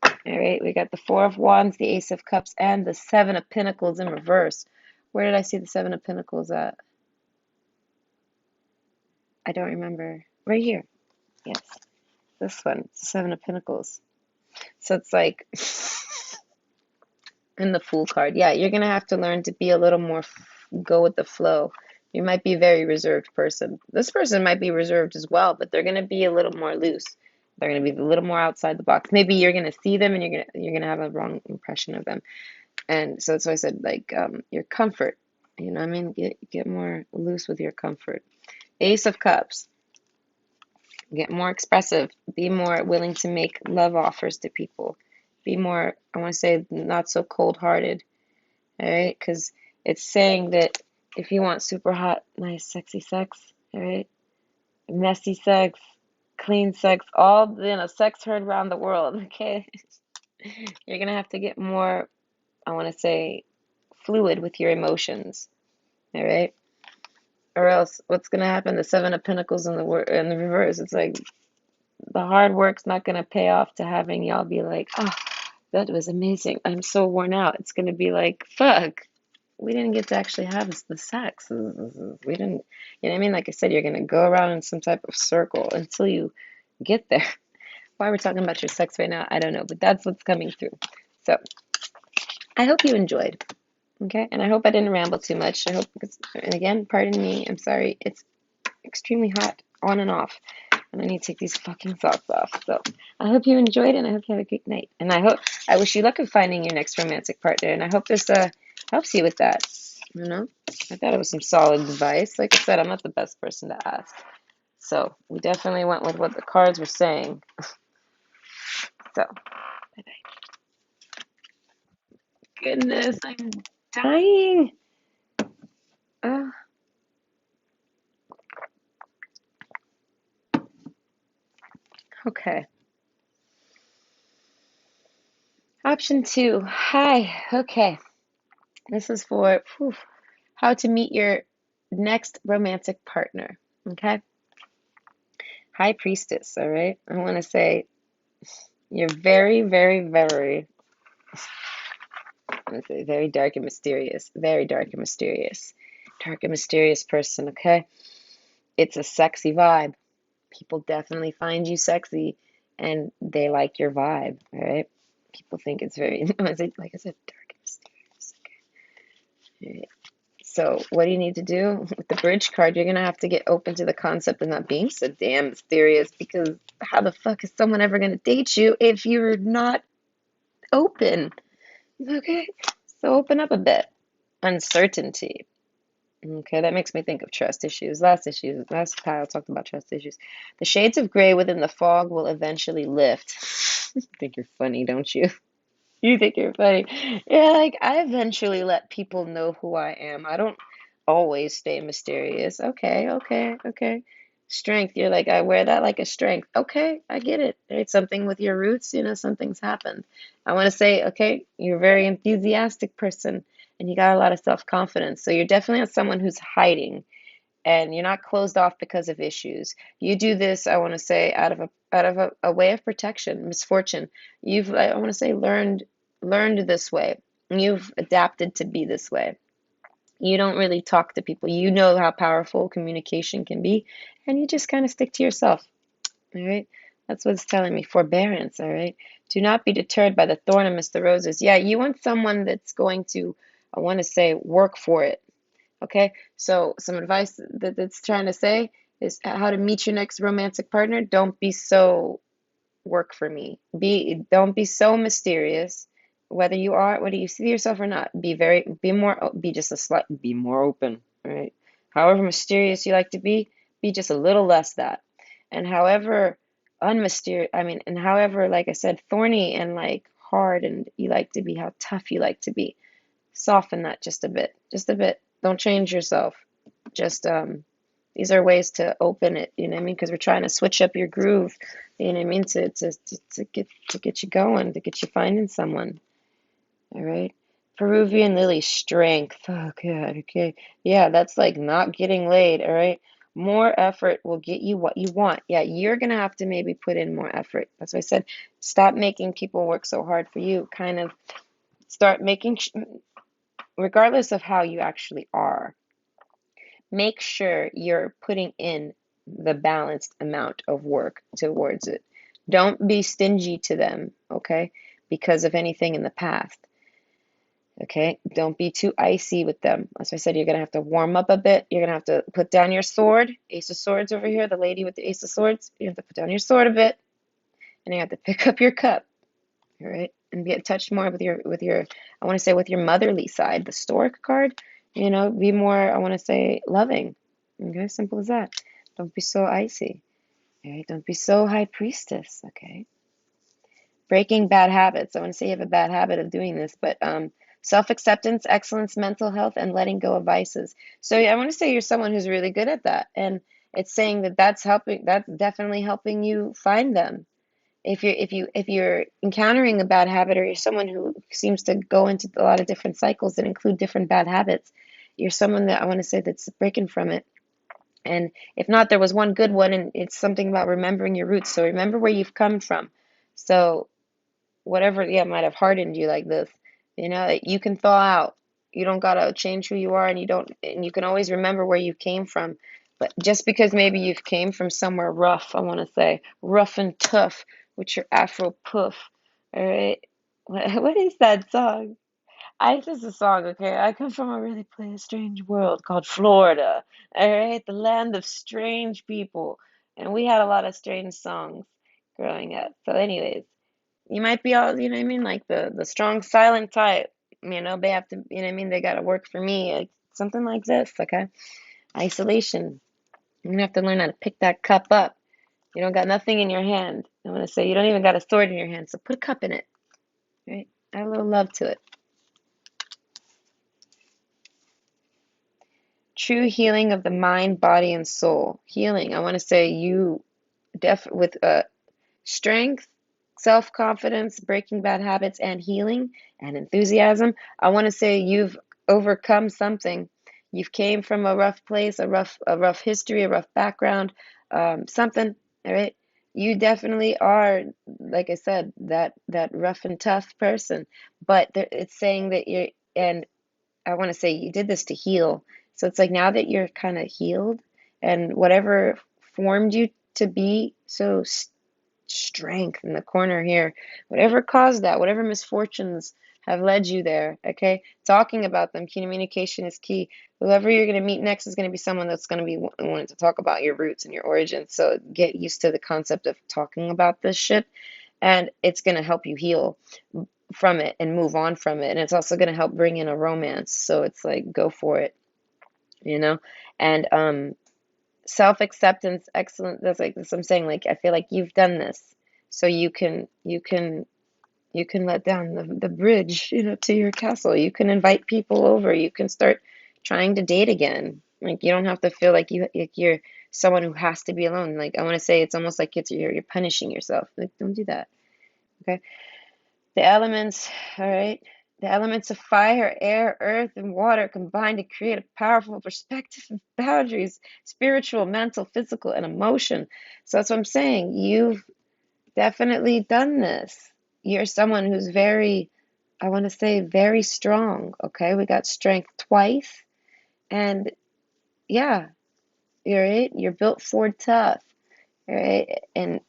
All right, we got the Four of Wands, the Ace of Cups, and the Seven of Pentacles in reverse. Where did I see the Seven of Pentacles at? I don't remember. Right here. Yes, this one. It's the Seven of Pentacles. So it's like in the Fool card. Yeah, you're gonna have to learn to be a little more go with the flow. You might be a very reserved person. This person might be reserved as well, but they're gonna be a little more loose. They're gonna be a little more outside the box. Maybe you're gonna see them and you're gonna have a wrong impression of them. And so that's why I said like your comfort. You know what I mean? Get more loose with your comfort. Ace of Cups. Get more expressive. Be more willing to make love offers to people. Be more, I want to say, not so cold-hearted. All right? Because it's saying that if you want super hot, nice, sexy sex, all right? Messy sex, clean sex, all, sex heard around the world, okay? You're going to have to get more, I want to say, fluid with your emotions, all right? Or else what's going to happen? The Seven of Pentacles in the reverse. It's like the hard work's not going to pay off to having y'all be like, oh, that was amazing. I'm so worn out. It's going to be like, fuck, we didn't get to actually have the sex. We didn't, you know what I mean? Like I said, you're going to go around in some type of circle until you get there. Why we're talking about your sex right now, I don't know, but that's what's coming through. So I hope you enjoyed. Okay. And I hope I didn't ramble too much. I hope, and again, pardon me. I'm sorry. It's extremely hot on and off. And I need to take these fucking socks off. So I hope you enjoyed it and I hope you have a great night. And I wish you luck in finding your next romantic partner. And I hope this helps you with that. You know? I thought it was some solid advice. Like I said, I'm not the best person to ask. So we definitely went with what the cards were saying. So goodness, I'm dying. Uh, okay. Option 2. Hi. Okay. This is for how to meet your next romantic partner. Okay. High Priestess. All right. I want to say you're very, very, very, I want to say very dark and mysterious. Very dark and mysterious. Dark and mysterious person. Okay. It's a sexy vibe. People definitely find you sexy and they like your vibe. All right. People think it's very, like I said, dark and mysterious. Okay. All right. So what do you need to do with the bridge card? You're gonna have to get open to the concept of not being so damn mysterious because how the fuck is someone ever gonna date you if you're not open? Okay, so open up a bit. Uncertainty. Okay, that makes me think of trust issues. Last pile talked about trust issues. The shades of gray within the fog will eventually lift. I think you're funny, don't you? You think you're funny. Yeah, like I eventually let people know who I am. I don't always stay mysterious. Okay, okay, okay. Strength, you're like, I wear that like a strength. Okay, I get it. It's something with your roots, something's happened. I want to say, okay, you're a very enthusiastic person. and you got a lot of self-confidence. So you're definitely not someone who's hiding, and you're not closed off because of issues. You do this, I want to say, out of a way of protection, misfortune. You've, I want to say, learned this way. You've adapted to be this way. You don't really talk to people. You know how powerful communication can be, and you just kind of stick to yourself. All right. That's what it's telling me. Forbearance. All right. Do not be deterred by the thorn amidst the roses. Yeah, you want someone that's going to, I want to say, work for it. Okay. So some advice that's trying to say is how to meet your next romantic partner. Don't be so work for me. Don't be so mysterious. Whether you see yourself or not, be just a slight, be more open, right? However mysterious you like to be just a little less that. And however unmysterious, I mean, and however, like I said, thorny and like hard and you like to be, how tough you like to be, soften that just a bit, just a bit. Don't change yourself. Just these are ways to open it, you know what I mean? Because we're trying to switch up your groove, you know what I mean? To get you going, to get you finding someone. All right. Peruvian lily strength. Oh god, okay. Yeah, that's like not getting laid, all right? More effort will get you what you want. Yeah, you're gonna have to maybe put in more effort. That's why I said stop making people work so hard for you. Kind of start making, regardless of how you actually are, make sure you're putting in the balanced amount of work towards it. Don't be stingy to them, okay? Because of anything in the past, okay? Don't be too icy with them. As I said, you're going to have to warm up a bit. You're going to have to put down your sword. Ace of Swords over here, the lady with the Ace of Swords. You have to put down your sword a bit, and you have to pick up your cup, all right? And be touched more with your I want to say with your motherly side, the Stork card. Be more, I want to say, loving. Okay, simple as that. Don't be so icy. All right, don't be so high priestess. Okay. Breaking bad habits. I want to say you have a bad habit of doing this, but self-acceptance, excellence, mental health, and letting go of vices. So I want to say you're someone who's really good at that, and it's saying that that's helping. That's definitely helping you find them. If you're encountering a bad habit, or you're someone who seems to go into a lot of different cycles that include different bad habits, you're someone that I want to say that's breaking from it. And if not, there was one good one, and it's something about remembering your roots. So remember where you've come from. So whatever, yeah, might have hardened you like this, you can thaw out. You don't gotta change who you are, and you can always remember where you came from. But just because maybe you've came from somewhere rough, I want to say rough and tough with your Afro puff. All right, what is that song? This is a song, okay? I come from a really strange world called Florida. All right, the land of strange people, and we had a lot of strange songs growing up. So, anyways. You might be all, you know what I mean, like the strong silent type. They have to, you know what I mean, they got to work for me. Like something like this, okay? Isolation. You're gonna have to learn how to pick that cup up. You don't got nothing in your hand. I want to say you don't even got a sword in your hand, so put a cup in it, right? Add a little love to it. True healing of the mind, body, and soul. Healing. I want to say you with strength, self-confidence, breaking bad habits, and healing and enthusiasm. I want to say you've overcome something. You've came from a rough place, a rough history, a rough background, something. All right. You definitely are, like I said, that rough and tough person. But it's saying that and I want to say you did this to heal. So it's like now that you're kind of healed, and whatever formed you to be so strength in the corner here, whatever caused that, whatever misfortunes have led you there, okay? Talking about them, communication is key. Whoever you're going to meet next is going to be someone that's going to be wanting to talk about your roots and your origins. So get used to the concept of talking about this shit, and it's going to help you heal from it and move on from it. And it's also going to help bring in a romance. So it's like, go for it, you know? And self-acceptance, excellent. That's like this I'm saying, like I feel like you've done this, so you can let down the bridge, to your castle. You can invite people over. You can start trying to date again. Like you don't have to feel like you're someone who has to be alone. Like I want to say it's almost like you're punishing yourself. Like don't do that. Okay. The elements, all right. The elements of fire, air, earth, and water combine to create a powerful perspective of boundaries, spiritual, mental, physical, and emotion. So that's what I'm saying. You've definitely done this. You're someone who's very, I want to say, very strong. Okay, we got strength twice, and yeah, you're right. You're built for tough, right? And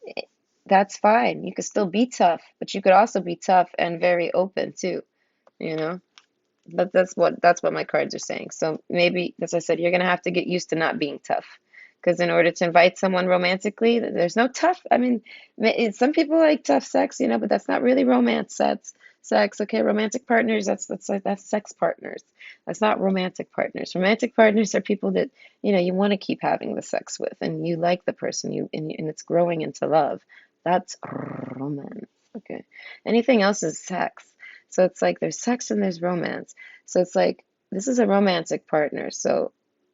that's fine. You could still be tough, but you could also be tough and very open too. You know. But that's what my cards are saying. So maybe, as I said, you're gonna have to get used to not being tough, because in order to invite someone romantically, there's no tough. I mean, some people like tough sex, but that's not really romance. That's sex. Okay, romantic partners. That's sex partners. That's not romantic partners. Romantic partners are people that you want to keep having the sex with, and you like the person and it's growing into love. That's romance. Okay. Anything else is sex. So it's like there's sex and there's romance. So it's like this is a romantic partner. So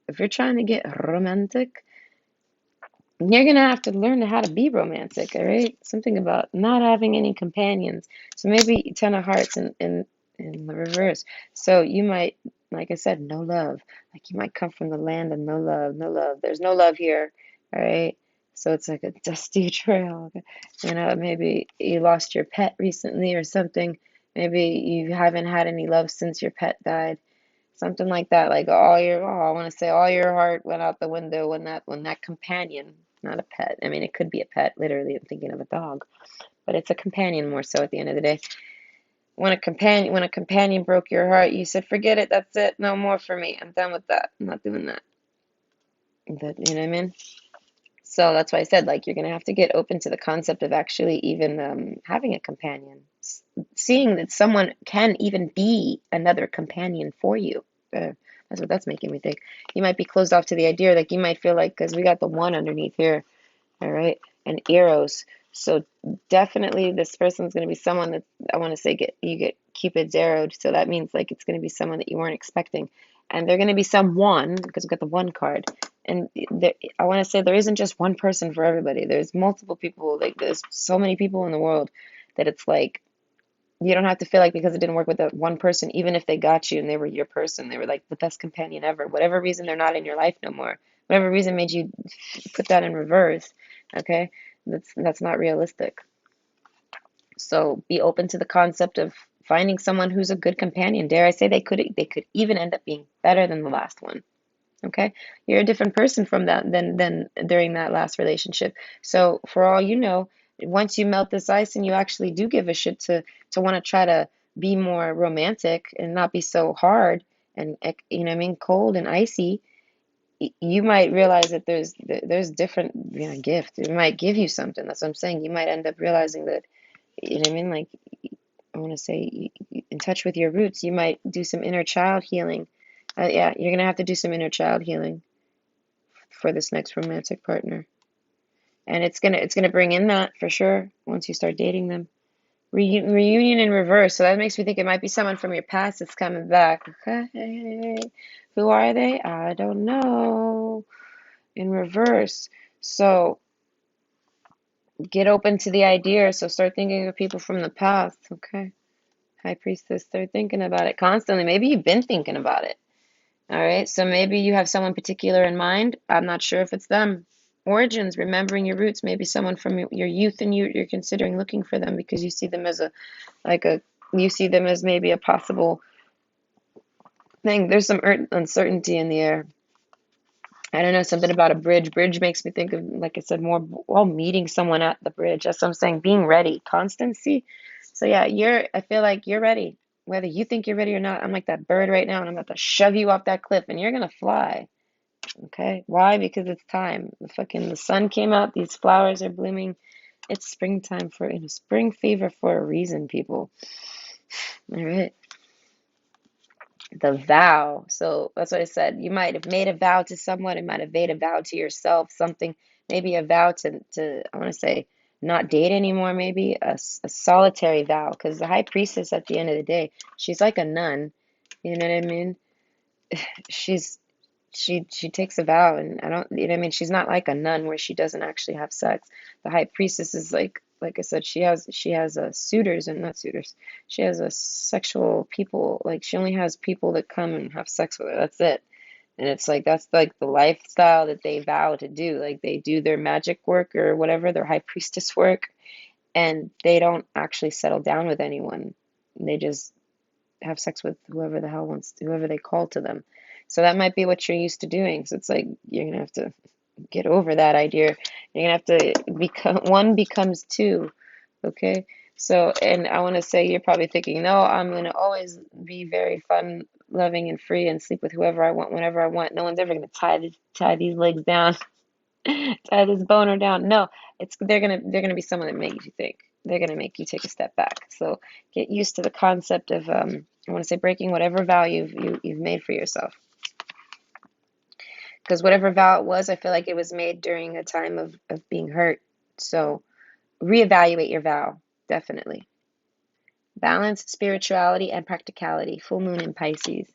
if you're trying to get romantic, you're gonna have to learn how to be romantic, all right? Something about not having any companions. So maybe Ten of Hearts in the reverse. So you might, like I said, no love. Like you might come from the land of no love, no love. There's no love here, all right? So it's like a dusty trail. Maybe you lost your pet recently or something. Maybe you haven't had any love since your pet died. Something like that, like I want to say all your heart went out the window when that companion, not a pet. I mean, it could be a pet, literally. I'm thinking of a dog, but it's a companion more so at the end of the day. When a companion broke your heart, you said, "Forget it. That's it. No more for me. I'm done with that. I'm not doing that." But you know what I mean? So that's why I said, like, you're gonna have to get open to the concept of actually even having a companion, seeing that someone can even be another companion for you. That's what that's making me think. You might be closed off to the idea, like you might feel like, because we got the one underneath here, all right, and Eros. So definitely, this person's gonna be someone that I want to say get Cupid zeroed. So that means like it's gonna be someone that you weren't expecting, and they're gonna be someone because we got the one card. And I want to say there isn't just one person for everybody. There's multiple people. Like there's so many people in the world that it's like you don't have to feel like because it didn't work with that one person, even if they got you and they were your person, they were like the best companion ever. Whatever reason they're not in your life no more, whatever reason made you put that in reverse, okay? That's not realistic. So be open to the concept of finding someone who's a good companion. Dare I say they could even end up being better than the last one. Okay, you're a different person from that than during that last relationship. So for all you know, once you melt this ice and you actually do give a shit to want to try to be more romantic and not be so hard and what I mean, cold and icy, you might realize that there's different gifts. It might give you something. That's what I'm saying. You might end up realizing that what I mean, like I want to say in touch with your roots. You might do some inner child healing. Yeah, you're gonna have to do some inner child healing for this next romantic partner. And it's gonna bring in that for sure once you start dating them. Reunion in reverse. So that makes me think it might be someone from your past that's coming back. Okay. Who are they? I don't know. In reverse. So get open to the idea. So start thinking of people from the past. Okay. High Priestess, start thinking about it constantly. Maybe you've been thinking about it. All right, so maybe you have someone particular in mind. I'm not sure if it's them. Origins, remembering your roots, maybe someone from your youth and you're considering looking for them because you see them as you see them as maybe a possible thing. There's some uncertainty in the air. I don't know, something about a bridge. Bridge makes me think of, like I said, more well, meeting someone at the bridge. That's what I'm saying. Being ready, constancy. So yeah, I feel like you're ready. Whether you think you're ready or not, I'm like that bird right now, and I'm about to shove you off that cliff, and you're gonna fly. Okay. Why? Because it's time. The sun came out. These flowers are blooming. It's springtime spring fever for a reason, people. All right. The vow. So that's what I said. You might have made a vow to someone. It might have made a vow to yourself. Something, maybe a vow to I want to say, not date anymore. Maybe a solitary vow. Because the high priestess, at the end of the day, she's like a nun. You know what I mean? She's she takes a vow, and I don't, she's not like a nun where she doesn't actually have sex. The high priestess is like like I said, she has suitors and not suitors. She has a sexual people. Like she only has people that come and have sex with her. That's it. And it's like that's like the lifestyle that they vow to do. Like they do their magic work or whatever, their high priestess work, and they don't actually settle down with anyone. They just have sex with whoever the hell wants, whoever they call to them. So that might be what you're used to doing. So it's like you're gonna have to get over that idea. You're gonna have to become one becomes two. Okay. So, and I want to say you're probably thinking, no, I'm gonna always be very fun, loving, and free, and sleep with whoever I want, whenever I want. No one's ever gonna tie these legs down, tie this boner down. No, it's they're gonna be someone that makes you think. They're gonna make you take a step back. So get used to the concept of I want to say breaking whatever vow you've made for yourself. Because whatever vow it was, I feel like it was made during a time of being hurt. So reevaluate your vow, definitely. Balance, spirituality, and practicality. Full moon in Pisces.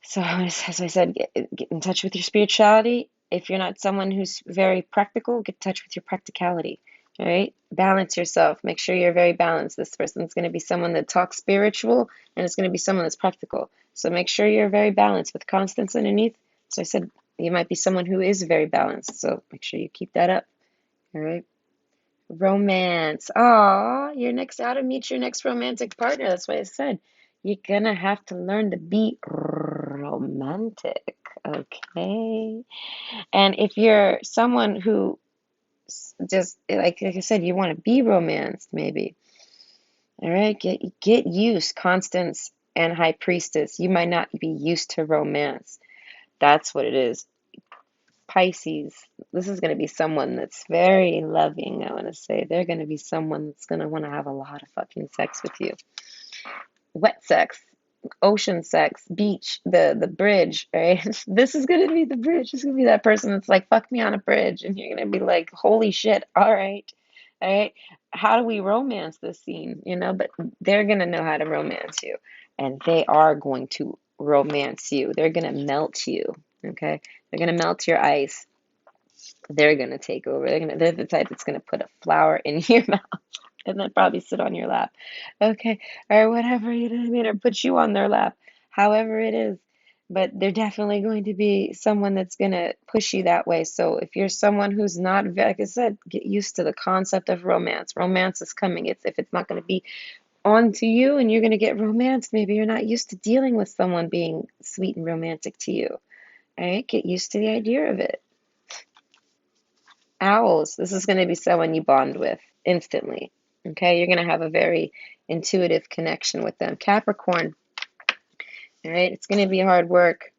So, as I said, get in touch with your spirituality. If you're not someone who's very practical, get in touch with your practicality. All right? Balance yourself. Make sure you're very balanced. This person's going to be someone that talks spiritual, and it's going to be someone that's practical. So make sure you're very balanced with constance underneath. So I said you might be someone who is very balanced. So make sure you keep that up. All right? Romance. Oh, your next how to meet your next romantic partner. That's what I said. You're gonna have to learn to be romantic. Okay. And if you're someone who just like I said, you want to be romanced, maybe. All right, get used, Constance and High Priestess. You might not be used to romance. That's what it is. Pisces, this is going to be someone that's very loving, I want to say. They're going to be someone that's going to want to have a lot of fucking sex with you. Wet sex, ocean sex, beach, the bridge, right? This is going to be the bridge. This is going to be that person that's like, fuck me on a bridge. And you're going to be like, holy shit, all right. All right. How do we romance this scene? But they're going to know how to romance you. And they are going to romance you. They're going to melt you. Okay. They're going to melt your ice. They're gonna take over. They're the type that's gonna put a flower in your mouth and then probably sit on your lap. Okay, or whatever, you know what I mean, or put you on their lap, however it is. But they're definitely going to be someone that's gonna push you that way. So if you're someone who's not, like I said, get used to the concept of romance. Romance is coming. If it's not gonna be on to you and you're gonna get romanced, maybe you're not used to dealing with someone being sweet and romantic to you. All right, get used to the idea of it. Owls, this is going to be someone you bond with instantly. Okay, you're going to have a very intuitive connection with them. Capricorn, all right, it's going to be hard work.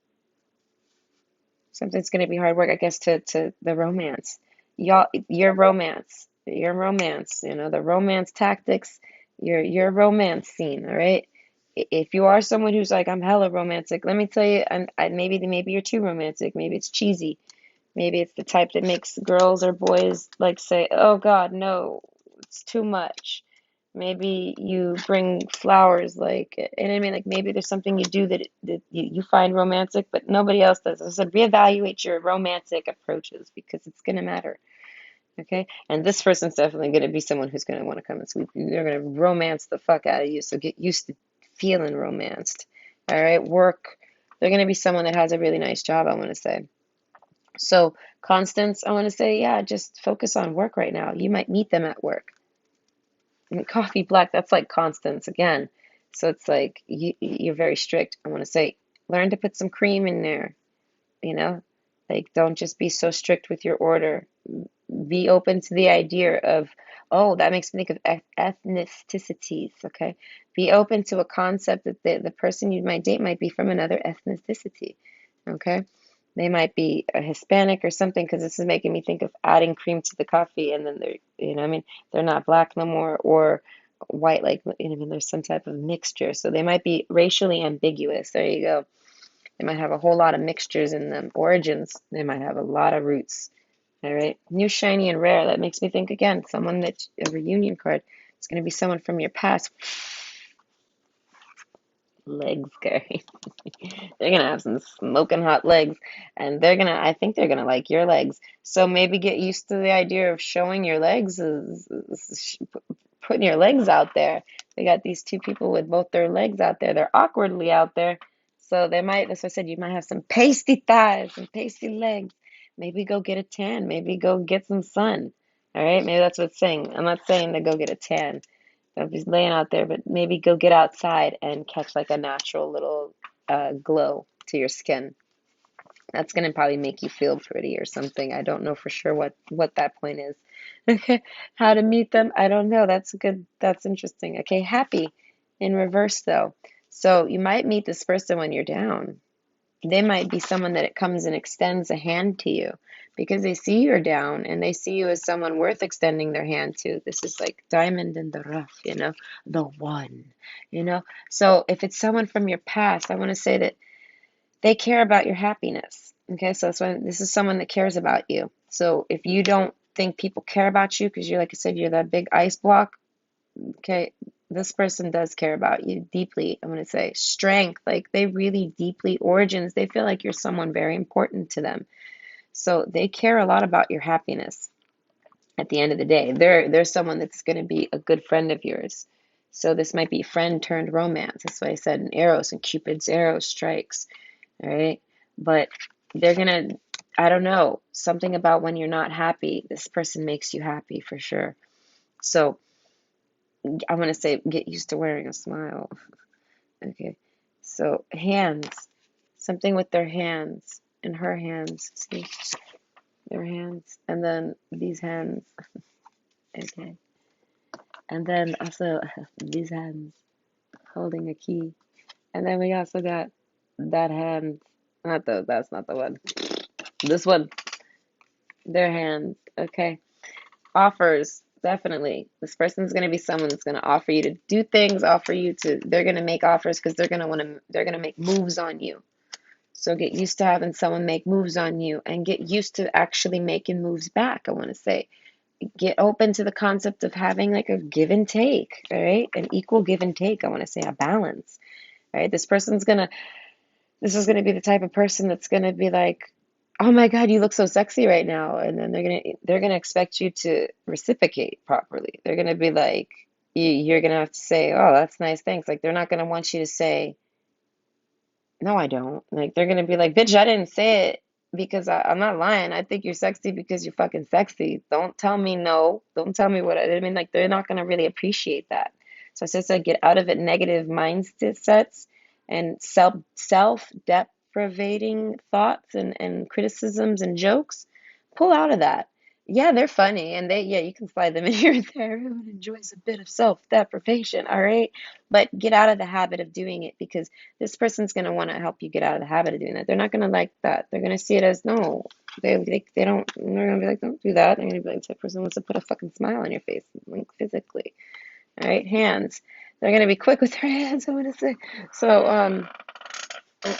Something's going to be hard work, I guess, to the romance. Your romance, the romance tactics, your romance scene, all right? If you are someone who's like, I'm hella romantic, let me tell you, maybe you're too romantic, maybe it's cheesy. Maybe it's the type that makes girls or boys like say, oh God, no, it's too much. Maybe you bring flowers, and I mean, like maybe there's something you do that you find romantic, but nobody else does. I said, reevaluate your romantic approaches because it's going to matter. Okay. And this person's definitely going to be someone who's going to want to come and sweep you. They're going to romance the fuck out of you. So get used to feeling romanced. All right. Work. They're going to be someone that has a really nice job, I want to say. So, Constance, I want to say, yeah, just focus on work right now. You might meet them at work. I mean, coffee black, that's like Constance again. So it's like you're very strict. I want to say, learn to put some cream in there, you know? Like, don't just be so strict with your order. Be open to the idea of, oh, that makes me think of ethnicities, okay? Be open to a concept that the person you might date might be from another ethnicity, okay? They might be a Hispanic or something because this is making me think of adding cream to the coffee and then they're not black no more or white, like, there's some type of mixture. So they might be racially ambiguous. There you go. They might have a whole lot of mixtures in them. Origins, they might have a lot of roots. All right. New, shiny, and rare. That makes me think again, someone that's a reunion card. It's going to be someone from your past. Legs, Gary. They're gonna have some smoking hot legs, and I think they're gonna like your legs. So maybe get used to the idea of showing your legs is putting your legs out there. We got these two people with both their legs out there. They're awkwardly out there. So they might, that's what I said, you might have some pasty thighs and pasty legs. Maybe go get a tan. Maybe go get some sun. All right, maybe that's what it's saying. I'm not saying to go get a tan. Don't be laying out there, but maybe go get outside and catch like a natural little glow to your skin. That's gonna probably make you feel pretty or something. I don't know for sure what that point is. Okay, how to meet them? I don't know. That's good. That's interesting. Okay, happy in reverse though. So you might meet this person when you're down. They might be someone that it comes and extends a hand to you because they see you're down and they see you as someone worth extending their hand to. This is like diamond in the rough, the one, you know. So if it's someone from your past, I want to say that they care about your happiness. Okay, so that's why this is someone that cares about you. So if you don't think people care about you because you're, like I said, you're that big ice block, okay, this person does care about you deeply. I'm going to say strength, like they really deeply, origins, they feel like you're someone very important to them. So they care a lot about your happiness at the end of the day. They're someone that's going to be a good friend of yours. So this might be friend turned romance. That's why I said in arrows and Cupid's arrow strikes. All right. But they're going to, I don't know, something about when you're not happy, this person makes you happy for sure. So I want to say get used to wearing a smile. Okay. So hands, something with their hands and her hands. See, their hands. And then these hands. Okay. And then also these hands holding a key. And then we also got that hand. That's not the one. This one. Their hands. Okay. Offers, definitely. This person's going to be someone that's going to offer you to do things, they're going to make offers because they're going to make moves on you. So get used to having someone make moves on you and get used to actually making moves back. I want to say, get open to the concept of having like a give and take, all right? An equal give and take. I want to say a balance, right? This is going to be the type of person that's going to be like, "Oh my God, you look so sexy right now." And then they're going to expect you to reciprocate properly. They're going to be like you're going to have to say, "Oh, that's nice. Thanks." Like they're not going to want you to say, "No, I don't." Like they're going to be like, "Bitch, I didn't say it because I'm not lying. I think you're sexy because you're fucking sexy. Don't tell me no. Don't tell me what I mean." Like they're not going to really appreciate that. So I just said get out of it negative mindsets and self deprecating thoughts and criticisms and jokes. Pull out of that. Yeah, they're funny and you can slide them in here and there. Everyone enjoys a bit of self deprivation, all right? But get out of the habit of doing it because this person's going to want to help you get out of the habit of doing that. They're not going to like that. They're going to see it as no. They don't. They're going to be like, don't do that. They're going to be like, that person wants to put a fucking smile on your face, like physically. All right, hands. They're going to be quick with their hands. I want to say. So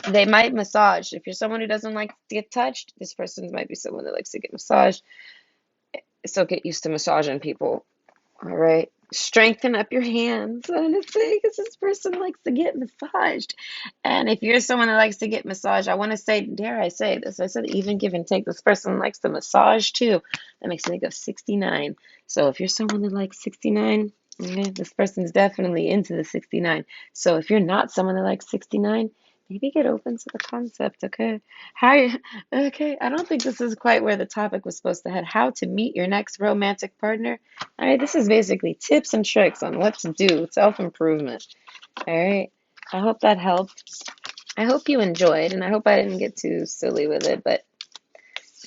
they might massage. If you're someone who doesn't like to get touched, this person might be someone that likes to get massaged. So get used to massaging people. All right. Strengthen up your hands, honestly, because this person likes to get massaged. And if you're someone that likes to get massaged, I want to say, dare I say this? I said even give and take. This person likes to massage too. That makes me think of 69. So if you're someone that likes 69, okay, this person's definitely into the 69. So if you're not someone that likes 69, maybe get open to the concept, okay? Hi, okay, I don't think this is quite where the topic was supposed to head. How to meet your next romantic partner. All right, this is basically tips and tricks on what to do, self-improvement. All right, I hope that helped. I hope you enjoyed, and I hope I didn't get too silly with it, but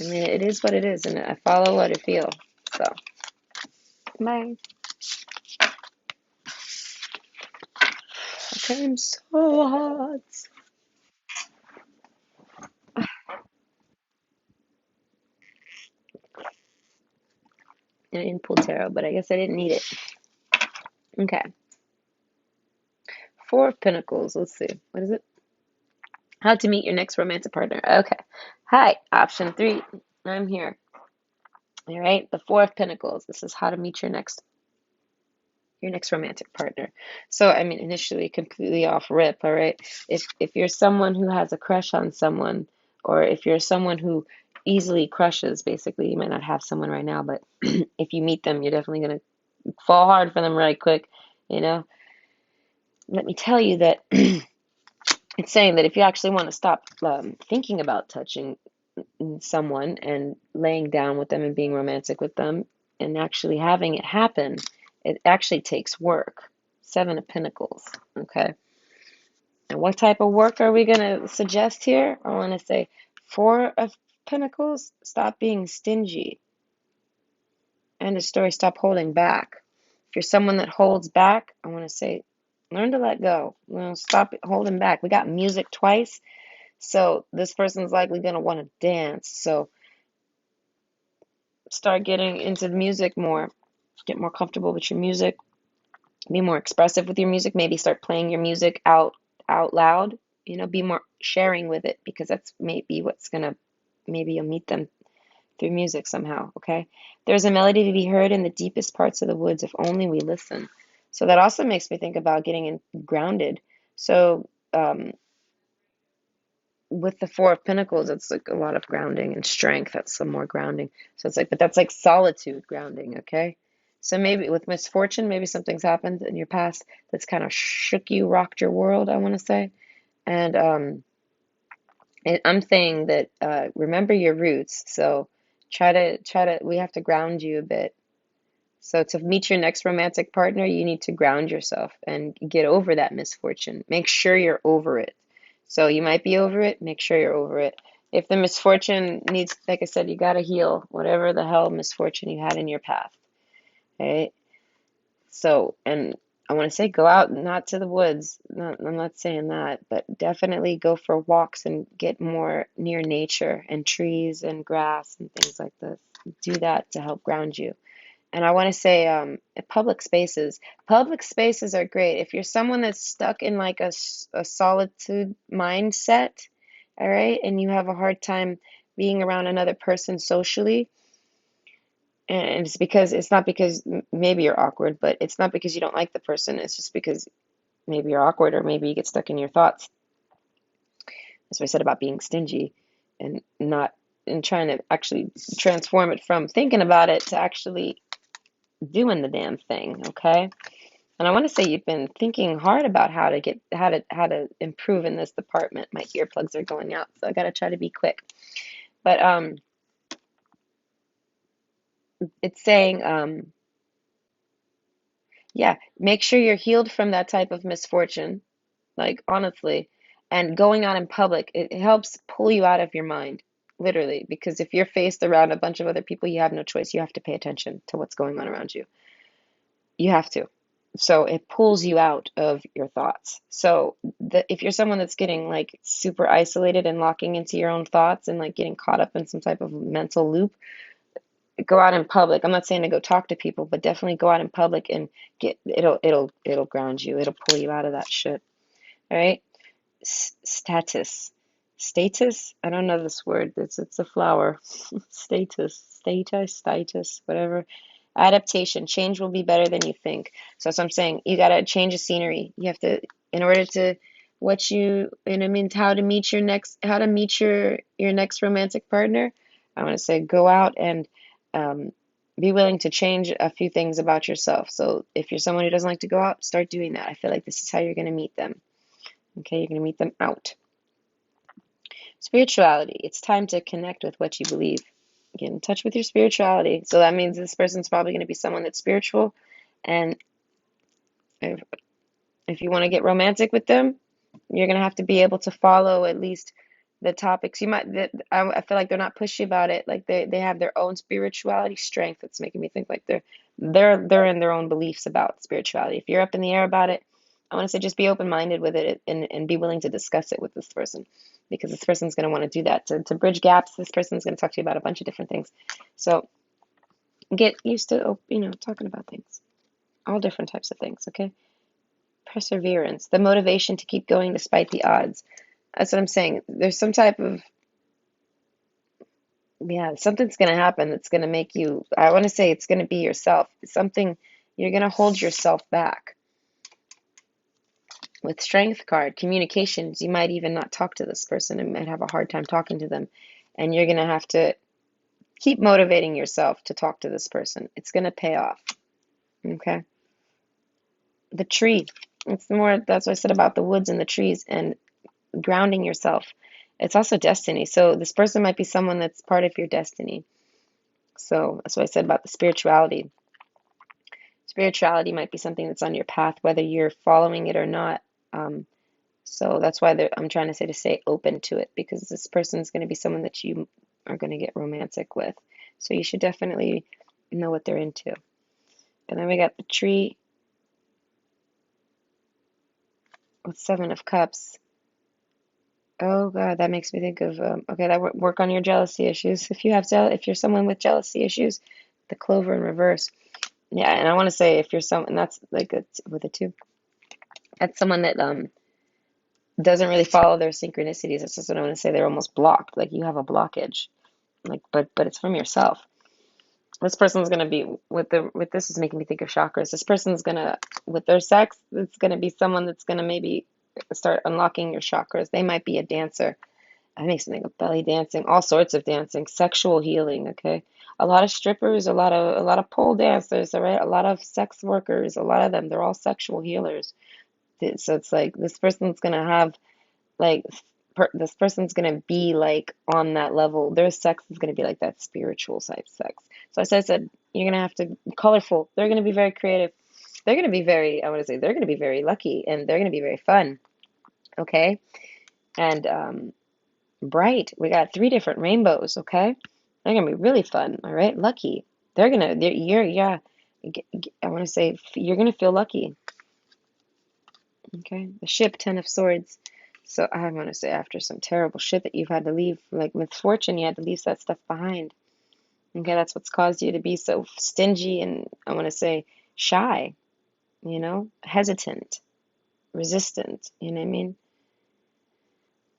I mean, it is what it is, and I follow what I feel. So, bye. Okay, I'm so hot. I didn't pull tarot, but I guess I didn't need it. Okay, Four of Pentacles. Let's see. What is it? How to meet your next romantic partner. Okay. Hi, option three. I'm here. All right. The Four of Pentacles. This is how to meet your next romantic partner. So, I mean, initially, completely off rip, all right? If you're someone who has a crush on someone, or if you're someone who easily crushes, basically, you might not have someone right now, but if you meet them, you're definitely gonna fall hard for them right quick, you know? Let me tell you that it's saying that if you actually want to stop thinking about touching someone and laying down with them and being romantic with them and actually having it happen, it actually takes work. Seven of Pentacles, okay? And what type of work are we going to suggest here? I want to say Four of Pentacles, stop being stingy. End of story, stop holding back. If you're someone that holds back, I want to say learn to let go. Stop holding back. We got music twice, so this person's likely going to want to dance. So start getting into music more. Get more comfortable with your music. Be more expressive with your music. Maybe start playing your music out loud. Be more sharing with it, because that's maybe what's gonna, maybe you'll meet them through music somehow, okay? There's a melody to be heard in the deepest parts of the woods if only we listen. So that also makes me think about getting grounded. So with the Four of Pentacles, it's like a lot of grounding and strength. That's some more grounding. So it's like, but that's like solitude grounding, okay? So maybe with misfortune, maybe something's happened in your past that's kind of shook you, rocked your world, I want to say. And I'm saying that remember your roots. So we have to ground you a bit. So to meet your next romantic partner, you need to ground yourself and get over that misfortune. Make sure you're over it. So you might be over it, make sure you're over it. If the misfortune needs, like I said, you got to heal whatever the hell misfortune you had in your path. Right? So, and I want to say go out, not to the woods. I'm not saying that, but definitely go for walks and get more near nature and trees and grass and things like this. Do that to help ground you. And I want to say public spaces. Public spaces are great. If you're someone that's stuck in like a solitude mindset, all right, and you have a hard time being around another person socially, and it's not because maybe you're awkward, but it's not because you don't like the person. It's just because maybe you're awkward, or maybe you get stuck in your thoughts. That's what I said about being stingy and not, and trying to actually transform it from thinking about it to actually doing the damn thing, okay? And I want to say you've been thinking hard about how to improve in this department. My earplugs are going out, so I got to try to be quick. But it's saying yeah, make sure you're healed from that type of misfortune, like honestly. And going out in public, it helps pull you out of your mind, literally, because if you're faced around a bunch of other people, you have no choice. You have to pay attention to what's going on around you. You have to. So it pulls you out of your thoughts. So if you're someone that's getting like super isolated and locking into your own thoughts and like getting caught up in some type of mental loop, go out in public. I'm not saying to go talk to people, but definitely go out in public and it'll ground you. It'll pull you out of that shit. All right? Status. I don't know this word. It's a flower. Status, whatever. Adaptation. Change will be better than you think. So I'm saying you gotta change the scenery. You have to, in order to how to meet your next romantic partner. I want to say go out and um, be willing to change a few things about yourself. So if you're someone who doesn't like to go out, start doing that. I feel like this is how you're gonna meet them. Okay, you're gonna meet them out. Spirituality. It's time to connect with what you believe. Get in touch with your spirituality. So that means this person's probably going to be someone that's spiritual. And if, if you want to get romantic with them, you're going to have to be able to follow at least the topics. I feel like they're not pushy about it. Like they have their own spirituality strength. That's making me think like they're in their own beliefs about spirituality. If you're up in the air about it, I want to say just be open-minded with it and be willing to discuss it with this person, because this person's going to want to do that. To bridge gaps, this person's going to talk to you about a bunch of different things. So get used to, talking about things, all different types of things, okay? Perseverance, the motivation to keep going despite the odds. That's what I'm saying. There's some type of, yeah, something's going to happen that's going to make you, I want to say it's going to be yourself. Something You're going to hold yourself back. With Strength card, communications, you might even not talk to this person and might have a hard time talking to them. And you're going to have to keep motivating yourself to talk to this person. It's going to pay off. Okay? The tree. It's more, that's what I said about the woods and the trees and grounding yourself. It's also destiny. So this person might be someone that's part of your destiny. So that's what I said about the spirituality. Spirituality might be something that's on your path, whether you're following it or not. So that's why I'm trying to say stay open to it, because this person is going to be someone that you are going to get romantic with. So you should definitely know what they're into. And then we got the tree with 7 of Cups. Oh God, that makes me think of okay, that work on your jealousy issues. If you're someone with jealousy issues, the Clover in reverse. Yeah, and I want to say if you're someone that's like with a 2, that's someone that doesn't really follow their synchronicities. That's just what I want to say. They're almost blocked. Like you have a blockage. Like, but it's from yourself. This person's gonna be with this is making me think of chakras. This person's gonna with their sex, it's gonna be someone that's gonna maybe start unlocking your chakras. They might be a dancer. That makes me think of belly dancing, all sorts of dancing, sexual healing. Okay, a lot of strippers, a lot of pole dancers. All right, a lot of sex workers. A lot of them, they're all sexual healers. So it's like this person's gonna have like this person's gonna be like on that level. Their sex is gonna be like that spiritual type sex. So as I said, you're gonna have to colorful. They're gonna be very creative. They're gonna be very, I want to say, they're gonna be very lucky, and they're gonna be very fun. Okay, and bright. We got 3 different rainbows. Okay, they're gonna be really fun. All right, lucky. Yeah. I want to say you're gonna feel lucky. Okay, the ship, 10 of Swords. So I want to say after some terrible shit that you've had to leave, like misfortune, you had to leave that stuff behind. Okay, that's what's caused you to be so stingy and I want to say shy, hesitant, resistant, you know what I mean?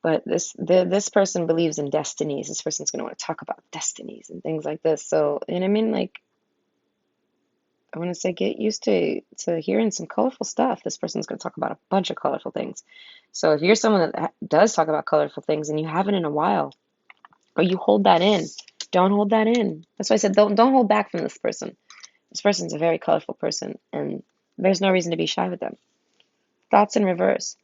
But this person believes in destinies. This person's going to want to talk about destinies and things like this. So, you know what I mean? Like, I want to say get used to hearing some colorful stuff. This person's going to talk about a bunch of colorful things. So if you're someone that does talk about colorful things and you haven't in a while, or you hold that in, don't hold that in. That's why I said don't hold back from this person. This person's a very colorful person, and there's no reason to be shy with them. Thoughts in reverse.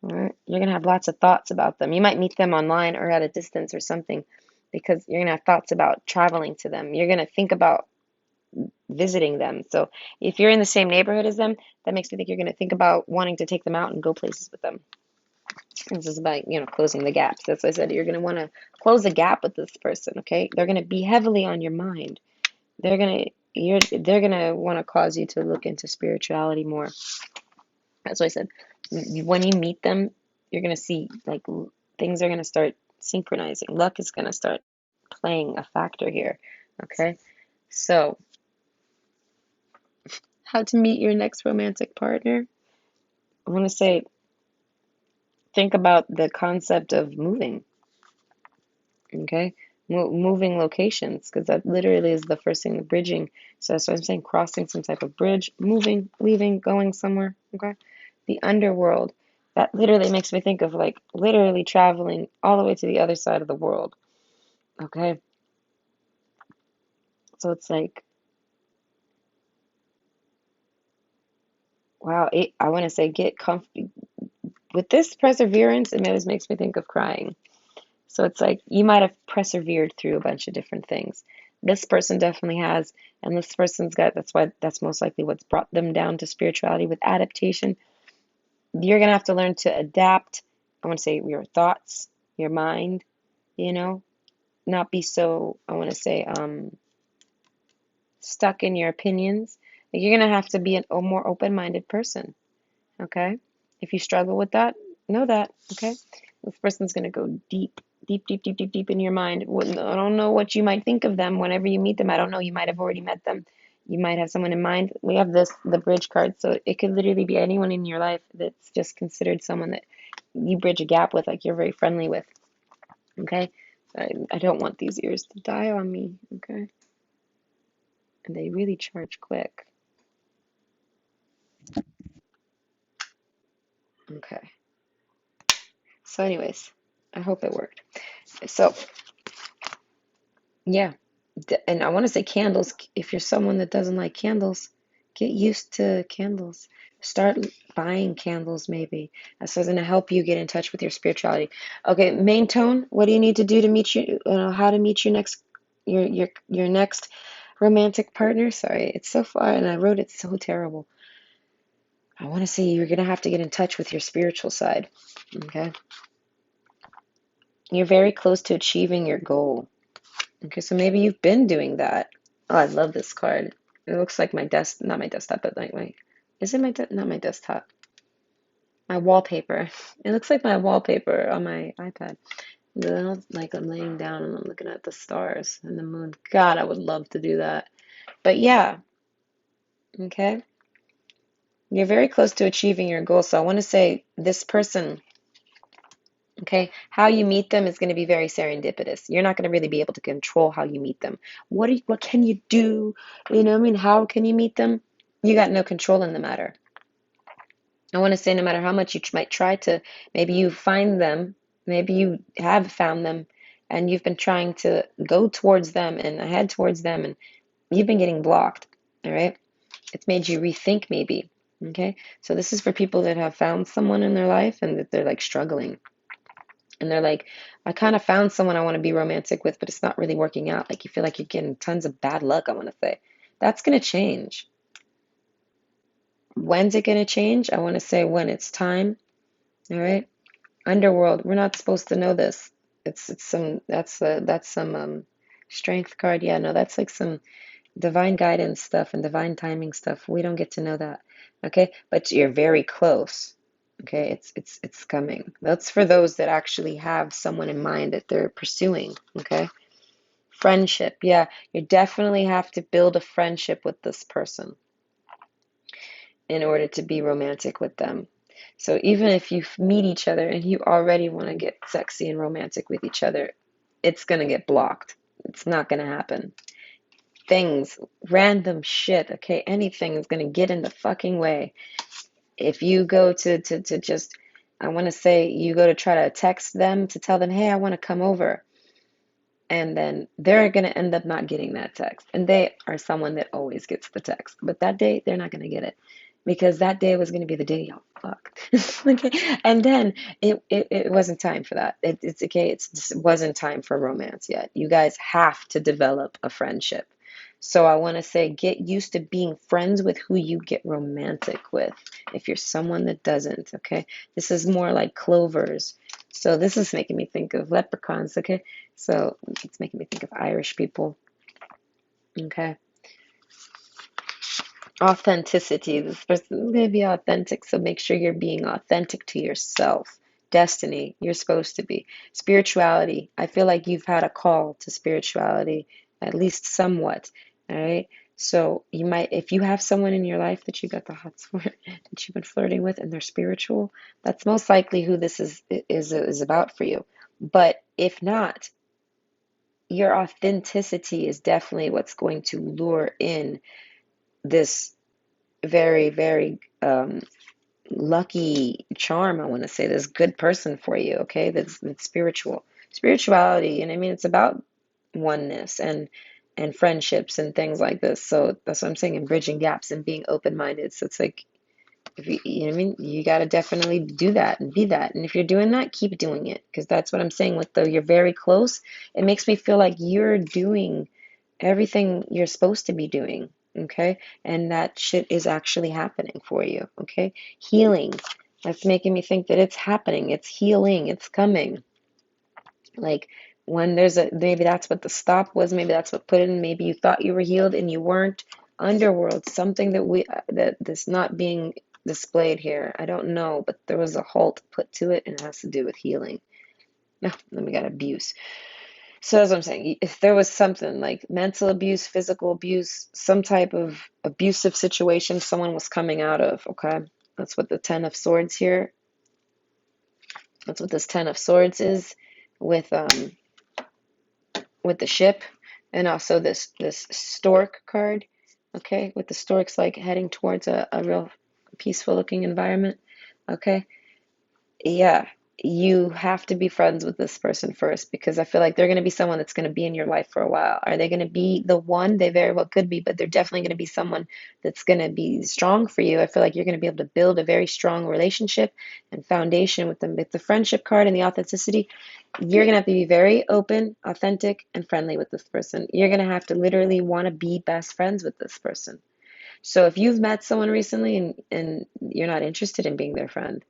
All right? You're going to have lots of thoughts about them. You might meet them online or at a distance or something, because you're going to have thoughts about traveling to them. You're going to think about visiting them. So if you're in the same neighborhood as them, that makes me think you're going to think about wanting to take them out and go places with them. This is about, closing the gaps. That's what I said. You're going to want to close the gap with this person, okay? They're going to be heavily on your mind. They're going to want to cause you to look into spirituality more. That's what I said. When you meet them, you're going to see like things are going to start synchronizing. Luck is going to start playing a factor here, okay? So, how to meet your next romantic partner? I want to say think about the concept of moving, okay? Moving locations, because that literally is the first thing, the bridging. So that's what I'm saying, crossing some type of bridge, moving, leaving, going somewhere, okay? The underworld, that literally makes me think of like literally traveling all the way to the other side of the world, okay? So it's like, wow, I want to say get comfy. With this perseverance, it always makes me think of crying. So it's like you might have persevered through a bunch of different things. This person definitely has, and this person's got, that's most likely what's brought them down to spirituality with adaptation. You're gonna have to learn to adapt. I want to say your thoughts, your mind, not be so, I want to say, stuck in your opinions. Like you're gonna have to be a more open-minded person. Okay? If you struggle with that, know that, okay? This person's going to go deep, deep, deep, deep, deep, deep in your mind. I don't know what you might think of them whenever you meet them. I don't know. You might have already met them. You might have someone in mind. We have the bridge card, so it could literally be anyone in your life that's just considered someone that you bridge a gap with, like you're very friendly with, okay? I don't want these ears to die on me, okay? And they really charge quick. Okay. So anyways, I hope it worked. So yeah, and I want to say candles. If you're someone that doesn't like candles, get used to candles. Start buying candles, maybe. That's going to help you get in touch with your spirituality. Okay, main tone. What do you need to do to meet how to meet your next, your next romantic partner? Sorry, it's so far, and I wrote it so terrible. I want to say you're going to have to get in touch with your spiritual side. Okay, you're very close to achieving your goal. Okay, so maybe you've been doing that. Oh, I love this card. It looks like my desk, not my desktop, but like is it not my desktop? My wallpaper. It looks like my wallpaper on my iPad. And then like I'm laying down and I'm looking at the stars and the moon. God, I would love to do that. But yeah, okay. You're very close to achieving your goal. So I want to say this person, okay, how you meet them is going to be very serendipitous. You're not going to really be able to control how you meet them. What can you do? You know what I mean? How can you meet them? You got no control in the matter. I want to say no matter how much you might try to, maybe you find them, maybe you have found them, and you've been trying to go towards them and head towards them, and you've been getting blocked. All right? It's made you rethink maybe. Okay? So this is for people that have found someone in their life and that they're like struggling. And they're like, I kind of found someone I want to be romantic with, but it's not really working out. Like you feel like you're getting tons of bad luck, I want to say. That's going to change. When's it going to change? I want to say when it's time. All right. Underworld, we're not supposed to know this. It's some that's some strength card. Yeah, no, that's like some divine guidance stuff and divine timing stuff. We don't get to know that. Okay? But you're very close. Okay? It's coming. That's for those that actually have someone in mind that they're pursuing. Okay? Friendship. Yeah, you definitely have to build a friendship with this person in order to be romantic with them. So even if you meet each other and you already want to get sexy and romantic with each other, it's going to get blocked. It's not going to happen. Things, random shit, okay? Anything is going to get in the fucking way. If you go to just, I want to say, you go to try to text them to tell them, hey, I want to come over. And then they're going to end up not getting that text. And they are someone that always gets the text. But that day, they're not going to get it. Because that day was going to be the day y'all fucked. Okay. And then it wasn't time for that. It's okay. It wasn't time for romance yet. You guys have to develop a friendship. So I want to say get used to being friends with who you get romantic with. If you're someone that doesn't, okay? This is more like clovers. So this is making me think of leprechauns, okay? So it's making me think of Irish people, okay? Authenticity. This person is going to be authentic, so make sure you're being authentic to yourself. Destiny, you're supposed to be. Spirituality, I feel like you've had a call to spirituality, at least somewhat. All right. So you might, if you have someone in your life that you got the hots for, that you've been flirting with, and they're spiritual, that's most likely who this is about for you. But if not, your authenticity is definitely what's going to lure in this very, very lucky charm, I want to say, this good person for you, okay? That's spiritual. Spirituality, and I mean it's about oneness and friendships and things like this. So that's what I'm saying, and bridging gaps and being open-minded. So it's like if you know what I mean, you got to definitely do that and be that. And if you're doing that, keep doing it because that's what I'm saying with the you're very close. It makes me feel like you're doing everything you're supposed to be doing, okay? And that shit is actually happening for you, okay? Healing. That's making me think that it's happening. It's healing. It's coming. Like when there's a maybe that's what the stop was, maybe that's what put it in, maybe you thought you were healed and you weren't. Underworld, something that that's not being displayed here. I don't know, but there was a halt put to it and it has to do with healing. No, then we got abuse. So that's what I'm saying. If there was something like mental abuse, physical abuse, some type of abusive situation someone was coming out of, okay? That's what the Ten of Swords here. That's what this Ten of Swords is with the ship, and also this stork card, okay, with the storks like heading towards a real peaceful looking environment, okay, yeah, you have to be friends with this person first because I feel like they're going to be someone that's going to be in your life for a while. Are they going to be the one? They very well could be, but they're definitely going to be someone that's going to be strong for you. I feel like you're going to be able to build a very strong relationship and foundation with them. With the friendship card and the authenticity, you're going to have to be very open, authentic, and friendly with this person. You're going to have to literally want to be best friends with this person. So if you've met someone recently and you're not interested in being their friend,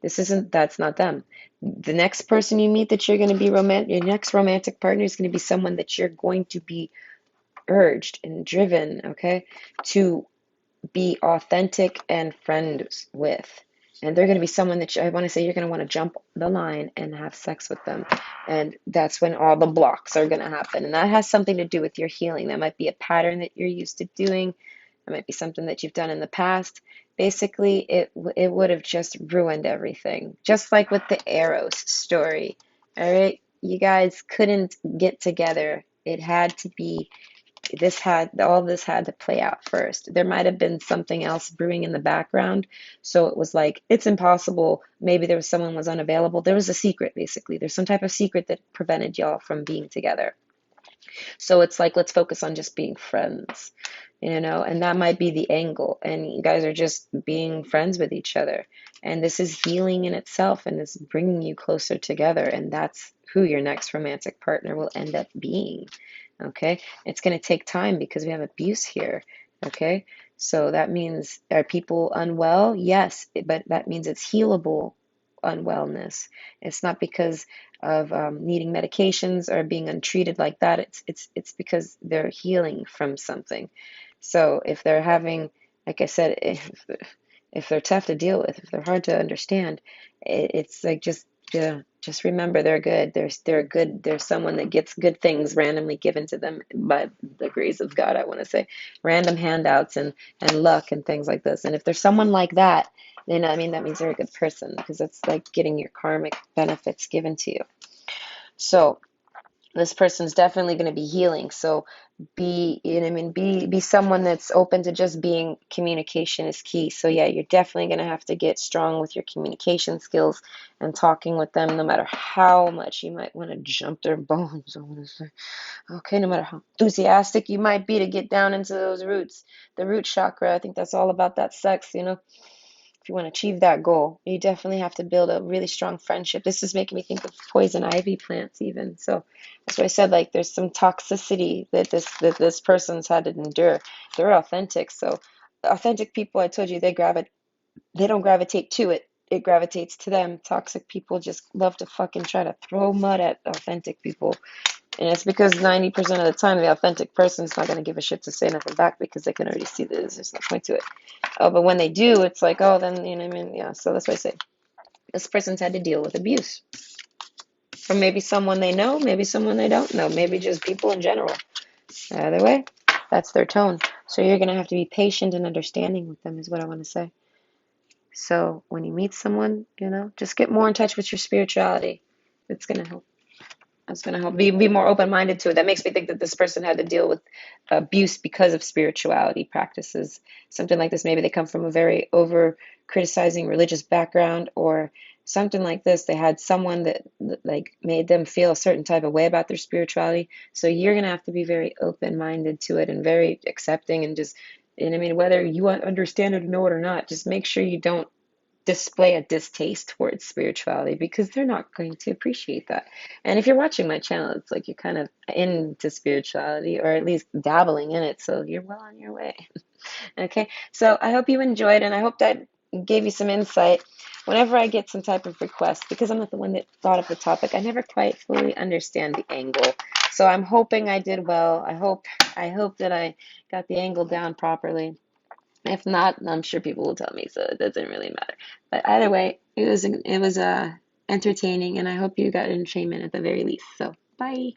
that's not them. The next person you meet that you're going to be your next romantic partner is going to be someone that you're going to be urged and driven, okay, to be authentic and friends with. And they're going to be someone that I want to say you're going to want to jump the line and have sex with them. And that's when all the blocks are going to happen. And that has something to do with your healing. That might be a pattern that you're used to doing. It might be something that you've done in the past. Basically, it would have just ruined everything. Just like with the Eros story. All right, you guys couldn't get together. It had to be this had to play out first. There might have been something else brewing in the background. So it was like, it's impossible. Maybe there was someone was unavailable. There was a secret, basically. There's some type of secret that prevented y'all from being together. So it's like, let's focus on just being friends, and that might be the angle. And you guys are just being friends with each other. And this is healing in itself and it's bringing you closer together. And that's who your next romantic partner will end up being. Okay. It's going to take time because we have abuse here. Okay. So that means, are people unwell? Yes, but that means it's healable unwellness. It's not because of needing medications or being untreated like that. It's because they're healing from something. So if they're having, like I said, if they're tough to deal with, if they're hard to understand, it's like just remember they're good. They're good. There's someone that gets good things randomly given to them by the grace of God. I want to say random handouts and luck and things like this. And if there's someone like that, then I mean that means they're a good person because it's like getting your karmic benefits given to you. So this person's definitely going to be healing. So be someone that's open to just being. Communication is key. So yeah, you're definitely going to have to get strong with your communication skills and talking with them, no matter how much you might want to jump their bones. I want to say, okay, no matter how enthusiastic you might be to get down into those roots, the root chakra. I think that's all about that sex. If you want to achieve that goal, you definitely have to build a really strong friendship. This is making me think of poison ivy plants even. So that's why I said like there's some toxicity that this person's had to endure. They're authentic. So authentic people, I told you, they don't gravitate to it. It gravitates to them. Toxic people just love to fucking try to throw mud at authentic people. And it's because 90% of the time, the authentic person's not going to give a shit to say nothing back because they can already see that there's no point to it. Oh, but when they do, it's like, oh, then, you know what I mean? Yeah, so that's why I say this person's had to deal with abuse from maybe someone they know, maybe someone they don't know, maybe just people in general. Either way, that's their tone. So you're going to have to be patient and understanding with them, is what I want to say. So when you meet someone, just get more in touch with your spirituality. It's going to help. That's going to help. Be more open-minded to it. That makes me think that this person had to deal with abuse because of spirituality practices. Something like this. Maybe they come from a very over-criticizing religious background or something like this. They had someone that like made them feel a certain type of way about their spirituality. So you're going to have to be very open-minded to it and very accepting and just, whether you understand it or know it or not, just make sure you don't display a distaste towards spirituality because they're not going to appreciate that. And if you're watching my channel, it's like you're kind of into spirituality or at least dabbling in it, so you're well on your way. Okay, so I hope you enjoyed and I hope that gave you some insight. Whenever I get some type of request, because I'm not the one that thought of the topic, I never quite fully understand the angle. So I'm hoping I did well. I hope that I got the angle down properly. If not, I'm sure people will tell me, so it doesn't really matter. But either way, it was entertaining, and I hope you got entertainment at the very least. So, bye.